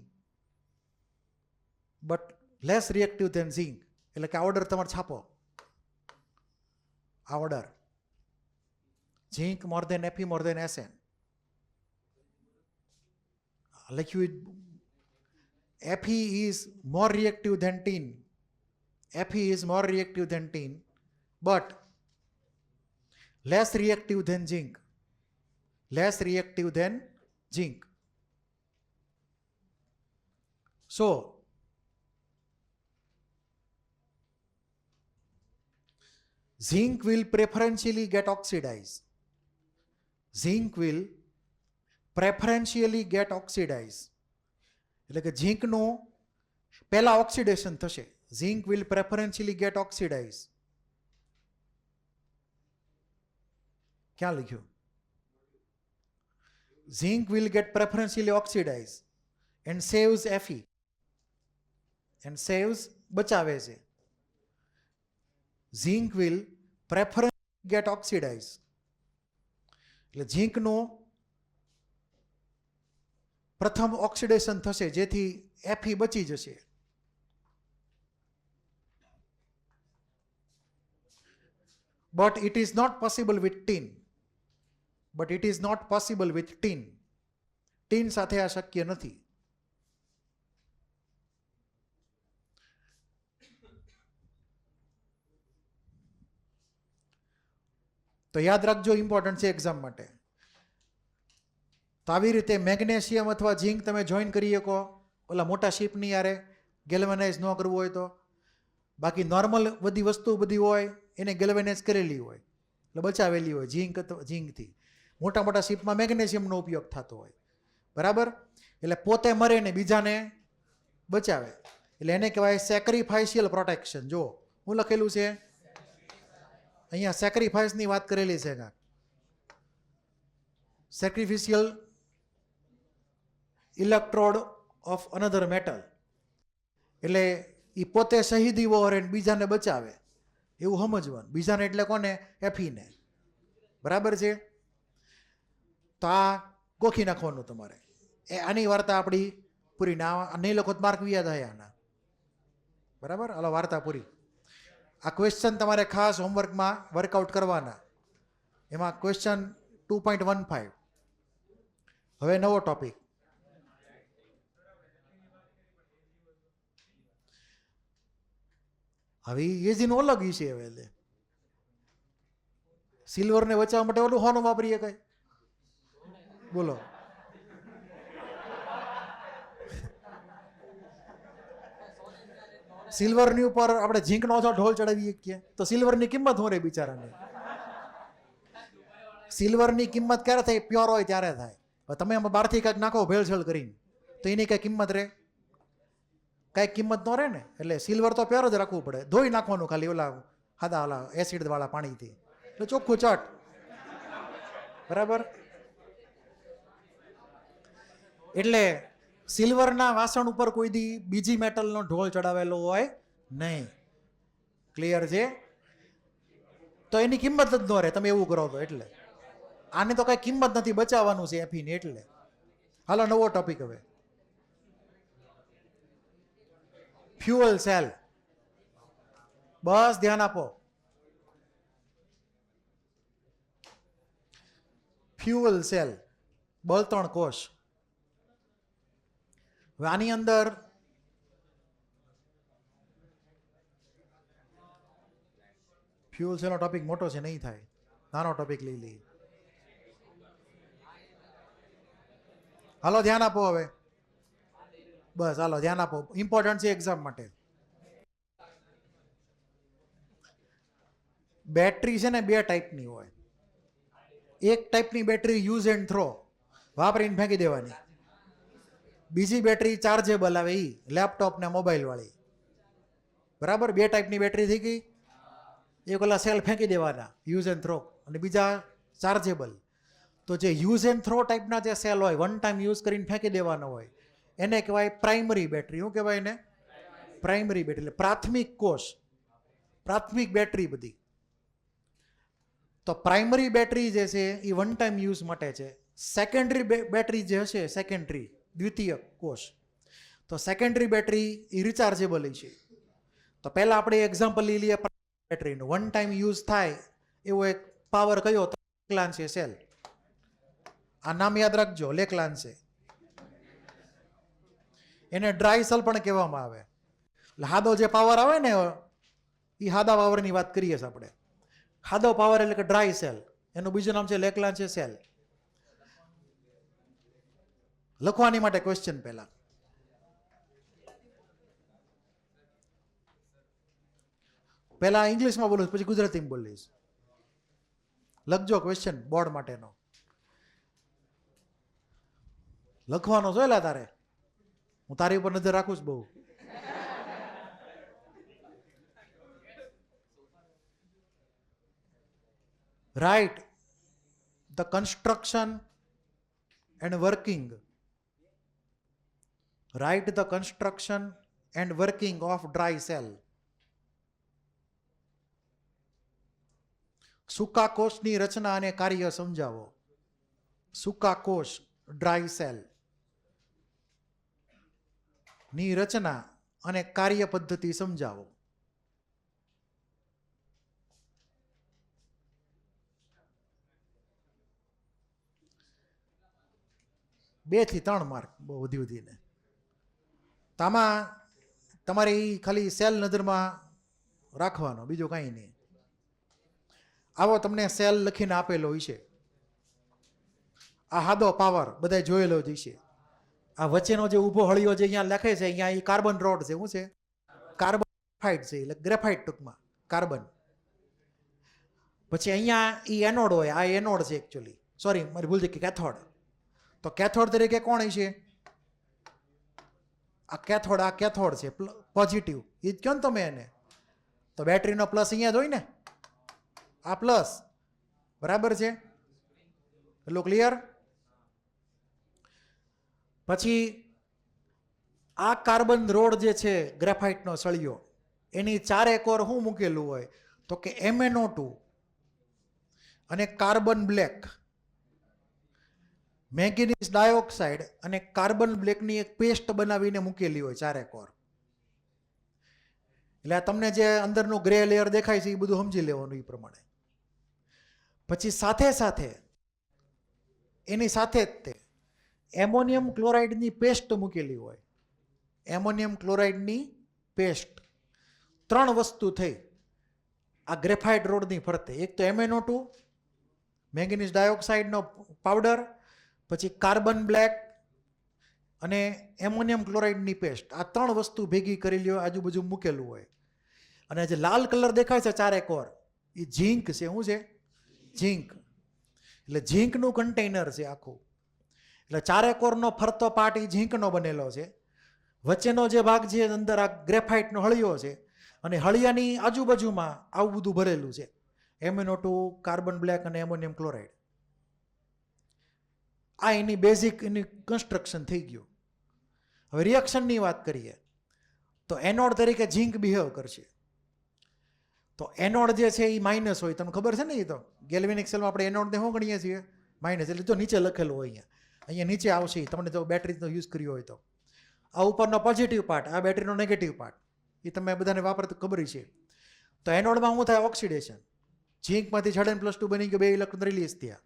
but less reactive than zinc. એટલે કે આ ઓર્ડર તમારે છાપો. આ order zinc more than Fe more than SN. લખ્યું Fe is more reactive than tin. Fe is more reactive than tin, but less reactive than zinc. Less reactive than zinc. So, zinc will preferentially get oxidized. Zinc will preferentially get oxidized. એટલે કે ઝીંકનું પહેલા oxidation થશે. Zinc will preferentially get oxidise. ક્યાં લખ્યું? Zinc will get preferentially oxidise and saves Fe. And saves બચાવે છે. Zinc will preferentially get oxidise એટલે ઝીંકનું પ્રથમ ઓક્સિડેશન થશે જેથી Fe બચી જશે. But it is not possible with tin. But it is not possible with tin. tin સાથે આ શક્ય નથી. તો યાદ રાખજો, ઇમ્પોર્ટન્ટ છે એક્ઝામ માટે. તો આવી રીતે મેગ્નેશિયમ અથવા ઝીંક તમે જોઈન કરી શકો ઓલા મોટા શીપની યારે, ગેલ્વેનાઇઝ ન કરવું હોય તો. બાકી નોર્મલ બધી વસ્તુ બધી હોય એને ગેલ્વેનાઇઝ કરેલી હોય એટલે બચાવેલી હોય ઝીંકથી. મોટા મોટા શીપમાં મેગ્નેશિયમનો ઉપયોગ થતો હોય, બરાબર. એટલે પોતે મરે ને બીજાને બચાવે એટલે એને કહેવાય સેક્રિફાઇશિયલ પ્રોટેક્શન. જો હું લખેલું છે અહીંયા, સેક્રિફાઇસની વાત કરેલી છે. સેક્રિફિશિયલ ઇલેક્ટ્રોડ ઓફ અનધર મેટલ એટલે એ પોતે શહીદી વહોરે બીજાને બચાવે એવું સમજવાનું. બીજાને એટલે કોને? Fe-ને, બરાબર છે. તો આ ગોખી નાખવાનું તમારે. આની વાર્તા આપણી પૂરી. ના નહીં લખો માર્ક વ્યા થાય આના, બરાબર. હાલો વાર્તા પૂરી. આ ક્વેશ્ચન તમારે ખાસ હોમવર્કમાં વર્કઆઉટ કરવાના. એમાં ક્વેશ્ચન 2.15. હવે નવો ટોપિક. હવે એજીનો અલગ છે. હવે એટલે સિલ્વરને બચાવવા માટે ઓલું હોનું વાપરીએ કઈ? બોલો. સિલ્વરની ઉપર આપણે ઝીંકનો ઢોલ ચડાવીએ કે તો સિલ્વરની કિંમત શું રે બિચારાને? સિલ્વરની કિંમત ક્યારે થાય? પ્યોર હોય ત્યારે થાય. તમે આમાં બહારથી કંઈક નાખો ભેળસેળ કરીને તો એની કઈ કિંમત રહે? કાંઈ કિંમત ન રહે ને. એટલે સિલ્વર તો પ્યોર જ રાખવું પડે. ધોઈ નાખવાનું ખાલી ઓલા સાદા ઓલા એસિડ વાળા પાણીથી એટલે ચોખ્ખું ચટ, બરાબર. એટલે સિલ્વરના વાસણ ઉપર કોઈ દી બીજી મેટલનો ઢોળ ચડાવેલો હોય નહીં. ક્લિયર છે? તો એની કિંમત જ ન રહે તમે એવું કરો તો. એટલે આને તો કઈ કિંમત નથી, બચાવવાનું છે Fe-ને. એટલે હાલો નવો ટોપિક. હવે ફ્યુઅલ સેલ. બસ ધ્યાન આપો. ફ્યુઅલ સેલ, બળતણ કોષ. હવે આની અંદર ફ્યુઅલ સેલનો ટોપિક મોટો છે, નહીં થાય, નાનો ટોપિક લઈ લઈએ. હાલો ધ્યાન આપો હવે. બસ હાલો ધ્યાન આપો, ઇમ્પોર્ટન્ટ છે એક્ઝામ માટે. બેટરી છે ને બે ટાઈપની હોય. એક ટાઈપની બેટરી યુઝ એન્ડ થ્રો, વાપરીને ફેંકી દેવાની. બીજી બેટરી ચાર્જેબલ આવે, એ લેપટોપ ને મોબાઈલ વાળી. બરાબર, બે ટાઈપની બેટરી થઈ ગઈ. એક ઓલા સેલ ફેંકી દેવાના યુઝ એન્ડ થ્રો, અને બીજા ચાર્જેબલ. તો જે યુઝ એન્ડ થ્રો ટાઈપના જે સેલ હોય, વન ટાઈમ યુઝ કરીને ફેંકી દેવાનો હોય, એને કહેવાય પ્રાઇમરી બેટરી. શું કહેવાય એને? પ્રાઇમરી બેટરી, એટલે પ્રાથમિક કોષ, પ્રાથમિક બેટરી બધી. તો પ્રાઇમરી બેટરી જે છે એ વન ટાઈમ યુઝ માટે છે. સેકન્ડરી બેટરી જે હશે, સેકન્ડરી દ્વિતીય કોષ, તો સેકન્ડરી બેટરી એ રિચાર્જેબલ છે. તો પહેલાં આપણે એક્ઝામ્પલ લઈ લઈએ બેટરીનું. વન ટાઈમ યુઝ થાય એવો એક પાવર કયો? લેકલાન છે સેલ. આ નામ યાદ રાખજો, લેકલાન છે. એને ડ્રાય સેલ પણ કહેવામાં આવે. એટલે હાદો જે પાવર આવે ને, એ હાદા પાવરની વાત કરીએ છીએ આપણે. હાદો પાવર એટલે કે ડ્રાય સેલ, એનું બીજું નામ છે લેકલાન છે સેલ. લખવાની માટે ક્વેશ્ચન પહેલા. પહેલા ઇંગ્લિશમાં બોલું, પછી ગુજરાતીમાં બોલીશ. લખજો ક્વેશ્ચન બોર્ડ માટેનો. લખવાનો છો એલા તારે, હું તારી ઉપર નજર રાખું છું બહુ. Write the construction and working. Write the construction and working of dry cell. સૂકા કોષની રચના અને કાર્ય સમજાવો. સૂકા કોષ ડ્રાય સેલ ની રચના અને કાર્ય પદ્ધતિ સમજાવો. બે થી 3 માર્ક, બહુ વધી વધીને. તો આમાં તમારે એ ખાલી સેલ નજરમાં રાખવાનો, બીજું કાંઈ નહીં. આવો તમને સેલ લખીને આપેલો હોય છે. આ હાદો પાવર બધા જોયેલો જ છે. આ વચ્ચેનો જે ઊભો હળિયો જે અહીંયા લખે છે, અહીંયા એ કાર્બન રોડ છે. શું છે? કાર્બન ગ્રેફાઇટ છે, એટલે ગ્રેફાઇટ ટૂંકમાં કાર્બન. પછી અહીંયા એ એનોડ હોય, આ એનોડ છે એકચ્યુઅલી, સોરી મારી ભૂલ થઈ કે કેથોડ. તો કેથોડ તરીકે કોણ છે? આ કેથોડ છે પોઝિટિવ, એ જ કહો ને તમે એને. તો બેટરીનો પ્લસ અહીંયા જ હોય ને, આ પ્લસ, બરાબર છે? એટલું ક્લિયર? પછી આ કાર્બન રોડ જે છે, ગ્રેફાઇટનો સળિયો, એની ચારે કોર શું મૂકેલું હોય? તો કે MnO2 અને કાર્બન બ્લેક, મેંગેનીઝ ડાયોક્સાઇડ અને કાર્બન બ્લેકની એક પેસ્ટ બનાવીને મૂકેલી હોય ચારે કોર. એટલે આ તમને જે અંદરનું ગ્રે લેયર દેખાય છે એ બધું સમજી લેવાનું એ પ્રમાણે. પછી સાથે સાથે એની સાથે જ તે એમોનિયમ ક્લોરાઇડની પેસ્ટ મૂકેલી હોય. Ammonium ક્લોરાઇડની paste. 3 વસ્તુ થઈ આ ગ્રેફાઇટ રોડની ફરતે. એક તો MnO2, મેંગેનીઝ ડાયોક્સાઇડનો પાવડર, પછી કાર્બન બ્લેક અને એમોનિયમ ક્લોરાઇડની પેસ્ટ. આ 3 વસ્તુ ભેગી કરેલી હોય, આજુબાજુ મૂકેલું હોય. અને જે લાલ કલર દેખાય છે ચારે કોર, એ ઝીંક છે. શું છે? ઝીંક. એટલે ઝીંકનું કન્ટેનર છે આખું. એટલે ચારે કોરનો ફરતો પાર્ટ એ ઝીંકનો બનેલો છે. વચ્ચેનો જે ભાગ છે અંદર આ ગ્રેફાઇટનો હળિયો છે, અને હળિયાની આજુબાજુમાં આવું બધું ભરેલું છે. MnO2, કાર્બન બ્લેક અને એમોનિયમ ક્લોરાઇડ. આ એની બેઝિક એની કન્સ્ટ્રક્શન થઈ ગયું. હવે રિએક્શનની વાત કરીએ તો એનોડ તરીકે ઝીંક બિહેવ કરશે. તો એનોડ જે છે એ માઇનસ હોય, તમને ખબર છે ને. એ તો ગેલ્વેનિક સેલમાં આપણે એનોડને શું ગણીએ છીએ? માઇનસ. એટલે જો નીચે લખેલું હોય અહીંયા નીચે આવશે, તમને જો બેટરીનો યુઝ કર્યો હોય તો. આ ઉપરનો પોઝિટિવ પાર્ટ, આ બેટરીનો નેગેટિવ પાર્ટ, એ તમે બધાને વાપરતા ખબર છે. તો એનોડમાં શું થાય? ઓક્સિડેશન. ઝીંકમાંથી Zn+2 બની ગયો, 2 ઇલેક્ટ્રોન રિલીઝ થયા.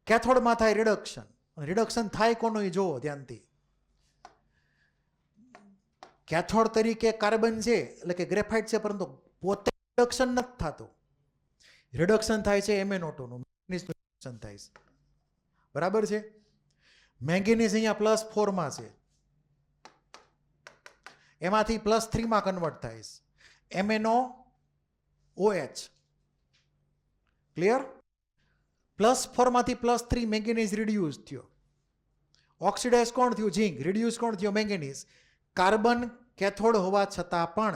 કેથોડમાં થાય રિડક્શન. રિડક્શન થાય કોનું એ જોવો ધ્યાનથી. કેથોડ તરીકે કાર્બન છે એટલે કે ગ્રેફાઇટ છે, પરંતુ પોતે રિડક્શન નથી થતું. રિડક્શન થાય છે MnO2 નું, મેંગેનીઝનું રિડક્શન થાય છે. બરાબર છે? મેંગેનીઝ અહીંયા +4 છે, એમાંથી +3 કન્વર્ટ થાય છે, MnOH. ક્લિયર? +4 માંથી +3 મેંગેનીઝ રિડ્યુસ થયો. ઓક્સિડાઇઝ કોણ થયું? ઝીંક. રિડ્યુસ કોણ થયો? મેંગેનીઝ. કાર્બન કેથોડ હોવા છતાં પણ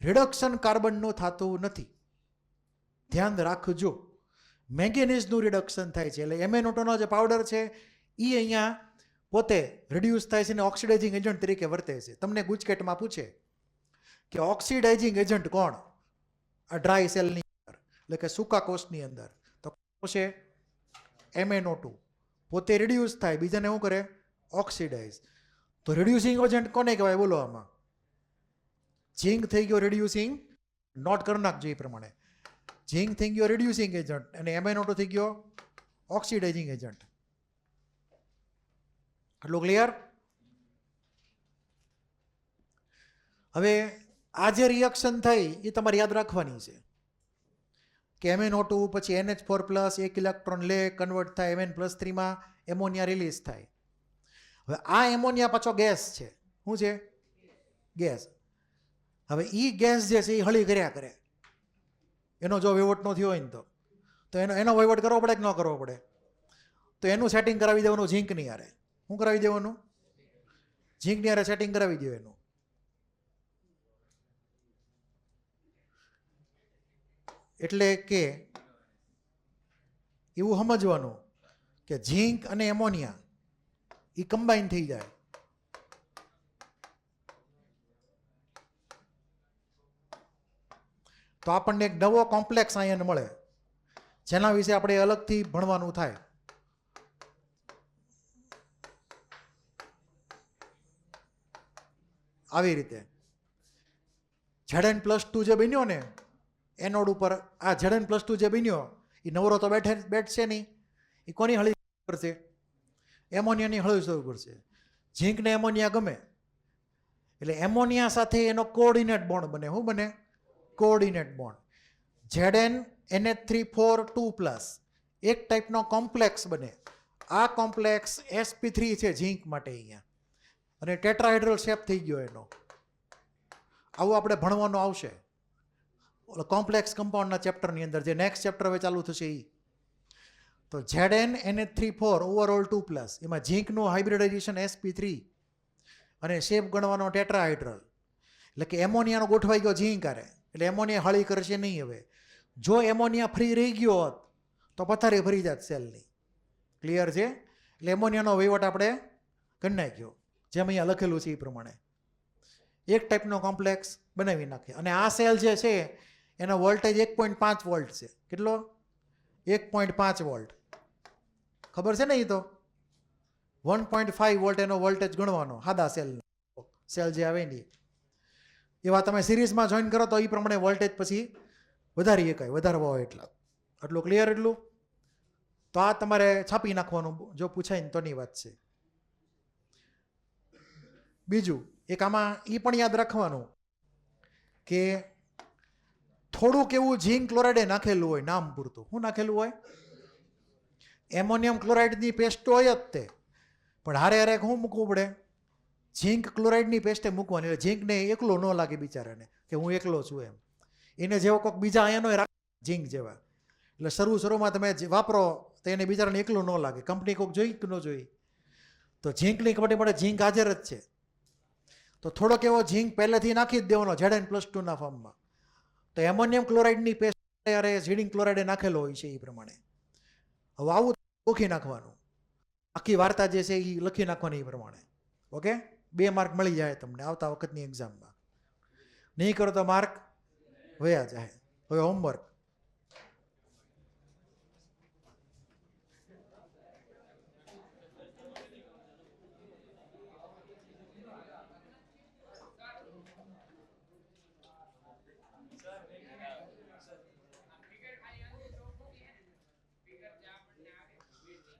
રિડક્શન કાર્બનનું થતું નથી. ધ્યાન રાખજો, મેંગેનીઝનું રિડક્શન થાય છે. એટલે MnO2 જે પાવડર છે એ અહીંયા પોતે રિડ્યુસ થાય છે અને ઓક્સિડાઇઝિંગ એજન્ટ તરીકે વર્તે છે. તમને ગુજકેટમાં પૂછે કે ઓક્સિડાઇઝિંગ એજન્ટ કોણ આ ડ્રાય સેલની અંદર, એટલે કે સૂકા કોષની અંદર, તો છે MnO2. પોતે રિડ્યુસ થાય, બીજાને શું કરે? ઓક્સિડાઇઝ. તો રિડ્યુસિંગ એજન્ટ કોને કહેવાય? બોલો આમાં. ઝીંક થઈ ગયો રિડ્યુસિંગ, નોટ કરી નાખજો એ પ્રમાણે. ઝીંક થઈ ગયો રિડ્યુસિંગ એજન્ટ અને MnO2 થઈ ગયો ઓક્સિડાઇઝિંગ એજન્ટ. આટલું ક્લિયર? હવે આ જે રિએક્શન થઈ એ તમારે યાદ રાખવાની છે કે MnO2 પછી NH4+, 1 ઇલેક્ટ્રોન લે, કન્વર્ટ થાય Mn+3 માં, એમોનિયા રિલીઝ થાય. હવે આ એમોનિયા પાછો ગેસ છે. શું છે? ગેસ. હવે એ ગેસ જે છે એ હળી કર્યા કરે. એનો જો વહીવટ ન થયો હોય ને તો એનો વહીવટ કરવો પડે કે ન કરવો પડે? તો એનું સેટિંગ કરાવી દેવાનું ઝીંકની હારે. શું કરાવી દેવાનું? ઝીંકની હારે સેટિંગ કરાવી દો એનું. એટલે કે એવું સમજવાનું કે ઝીંક અને એમોનિયા એ કમ્બાઈન થઈ જાય. તો આપણને એક નવો કોમ્પ્લેક્સ આયન મળે, જેના વિશે આપણે અલગથી ભણવાનું થાય. આવી રીતે Zn+2 જે બન્યો ને એનોડ ઉપર, આ Zn+2 જે બન્યો એ નવરો તો બેઠશે નહીં. એ કોની હળી કરશે? એમોનિયાની હળી શરૂ કરશે. ઝીંકને એમોનિયા ગમે એટલે એમોનિયા સાથે એનો કોઓર્ડિનેટ બોન્ડ બને. શું બને? Coordinate bond. ZnNH3 4 2+, એક ટાઈપનો કોમ્પ્લેક્સ બને. આ કોમ્પ્લેક્સ sp3 છે ઝીંક માટે અહીંયા, અને ટેટ્રાહાઇડ્રલ શેપ થઈ ગયો એનો. આવું આપણે ભણવાનું આવશે કોમ્પ્લેક્સ કમ્પાઉન્ડના ચેપ્ટરની અંદર, જે નેક્સ્ટ ચેપ્ટર હવે ચાલુ થશે એ. તો ZnNH3 4 ઓવરઓલ 2+, એમાં ઝીંકનું હાઇબ્રિડાઇઝેશન sp3 અને શેપ ગણવાનો ટેટ્રાહાઇડ્રલ. એટલે કે એમોનિયાનો ગોઠવાઈ ગયો ઝીંક આરે, એટલે એમોનિયા હળી કરશે નહીં. હવે જો એમોનિયા ફ્રી રહી ગયો હોત તો પથારી ભરી જાત સેલની. ક્લિયર છે? એટલે એમોનિયાનો વહીવટ આપણે કરી નાખ્યો જેમ અહીંયા લખેલું છે એ પ્રમાણે. એક ટાઈપનો કોમ્પ્લેક્સ બનાવી નાખે. અને આ સેલ જે છે એનો વોલ્ટેજ 1.5 વોલ્ટ છે. કેટલો? 1.5 વોલ્ટ. ખબર છે ને? એ તો 1.5 વોલ્ટ એનો વોલ્ટેજ ગણવાનો સાદા સેલનો. સેલ જે આવે ને એવા તમે સિરીઝમાં જોઈન કરો તો એ પ્રમાણે વોલ્ટેજ પછી વધારી શકાય, વધારવા હોય એટલા. આટલું ક્લિયર? એટલું તો આ તમારે છાપી નાખવાનું જો પૂછાય ને તોની વાત છે. બીજું એક આમાં એ પણ યાદ રાખવાનું કે થોડુંક એવું ઝીંક ક્લોરાઇડે નાખેલું હોય, નામ પૂરતું. શું નાખેલું હોય? એમોનિયમ ક્લોરાઇડની પેસ્ટ હોય જ તે, પણ હારે હારે શું મૂકવું પડે? ઝીંક ક્લોરાઇડની પેસ્ટે મૂકવાની. એટલે ઝીંકને એકલો ન લાગે બિચારાને કે હું એકલો છું એમ. એને જેવો કોઈક બીજા આયનોય રાખે ઝીંક જેવા. એટલે શરૂમાં તમે વાપરો તો એને બિચારાને એકલું ન લાગે. કંપની કોઈક જોઈ કે ન જોઈ? તો ઝીંકની ખબર પડે ઝીંક હાજર જ છે. તો થોડોક એવો ઝીંક પહેલેથી નાખી જ દેવાનો Zn+2 ફોર્મમાં. તો એમોનિયમ ક્લોરાઇડની પેસ્ટ ઝીંક ક્લોરાઇડે નાખેલો હોય છે એ પ્રમાણે. હવે આવું લખી નાખવાનું, આખી વાર્તા જે છે એ લખી નાખવાની એ પ્રમાણે. ઓકે? 2 માર્ક મળી જાય તમને આવતા વખતની એક્ઝામમાં. નહીં કરો તો માર્ક વયા જાય. હવે હોમવર્ક.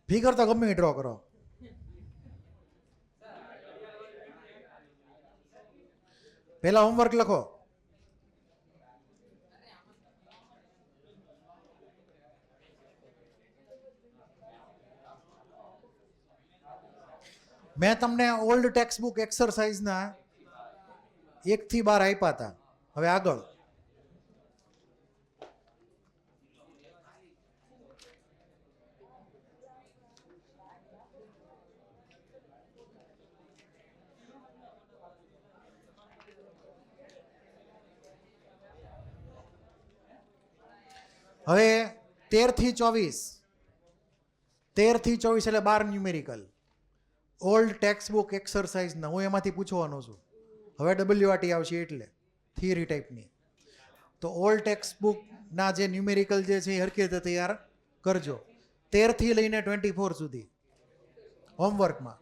ફિગર તો ગમે ડ્રો કરો. પહેલા હોમવર્ક લખો. મેં તમને ઓલ્ડ ટેક્સ્ટ બુક એક્સરસાઇઝના 1 થી 12 આપ્યા હતા. હવે આગળ હવે 13 થી 24 એટલે 12 ન્યુમેરિકલ ઓલ્ડ ટેક્સ્ટ બુક એક્સરસાઇઝના. હું એમાંથી પૂછવાનો છું. હવે WRT આવશે એટલે થિયરી ટાઈપની. તો ઓલ્ડ ટેક્સ્ટ બુકના જે ન્યુમેરિકલ જે છે એ હરખી રીતે તૈયાર કરજો 13 થી લઈને 24 સુધી હોમવર્કમાં.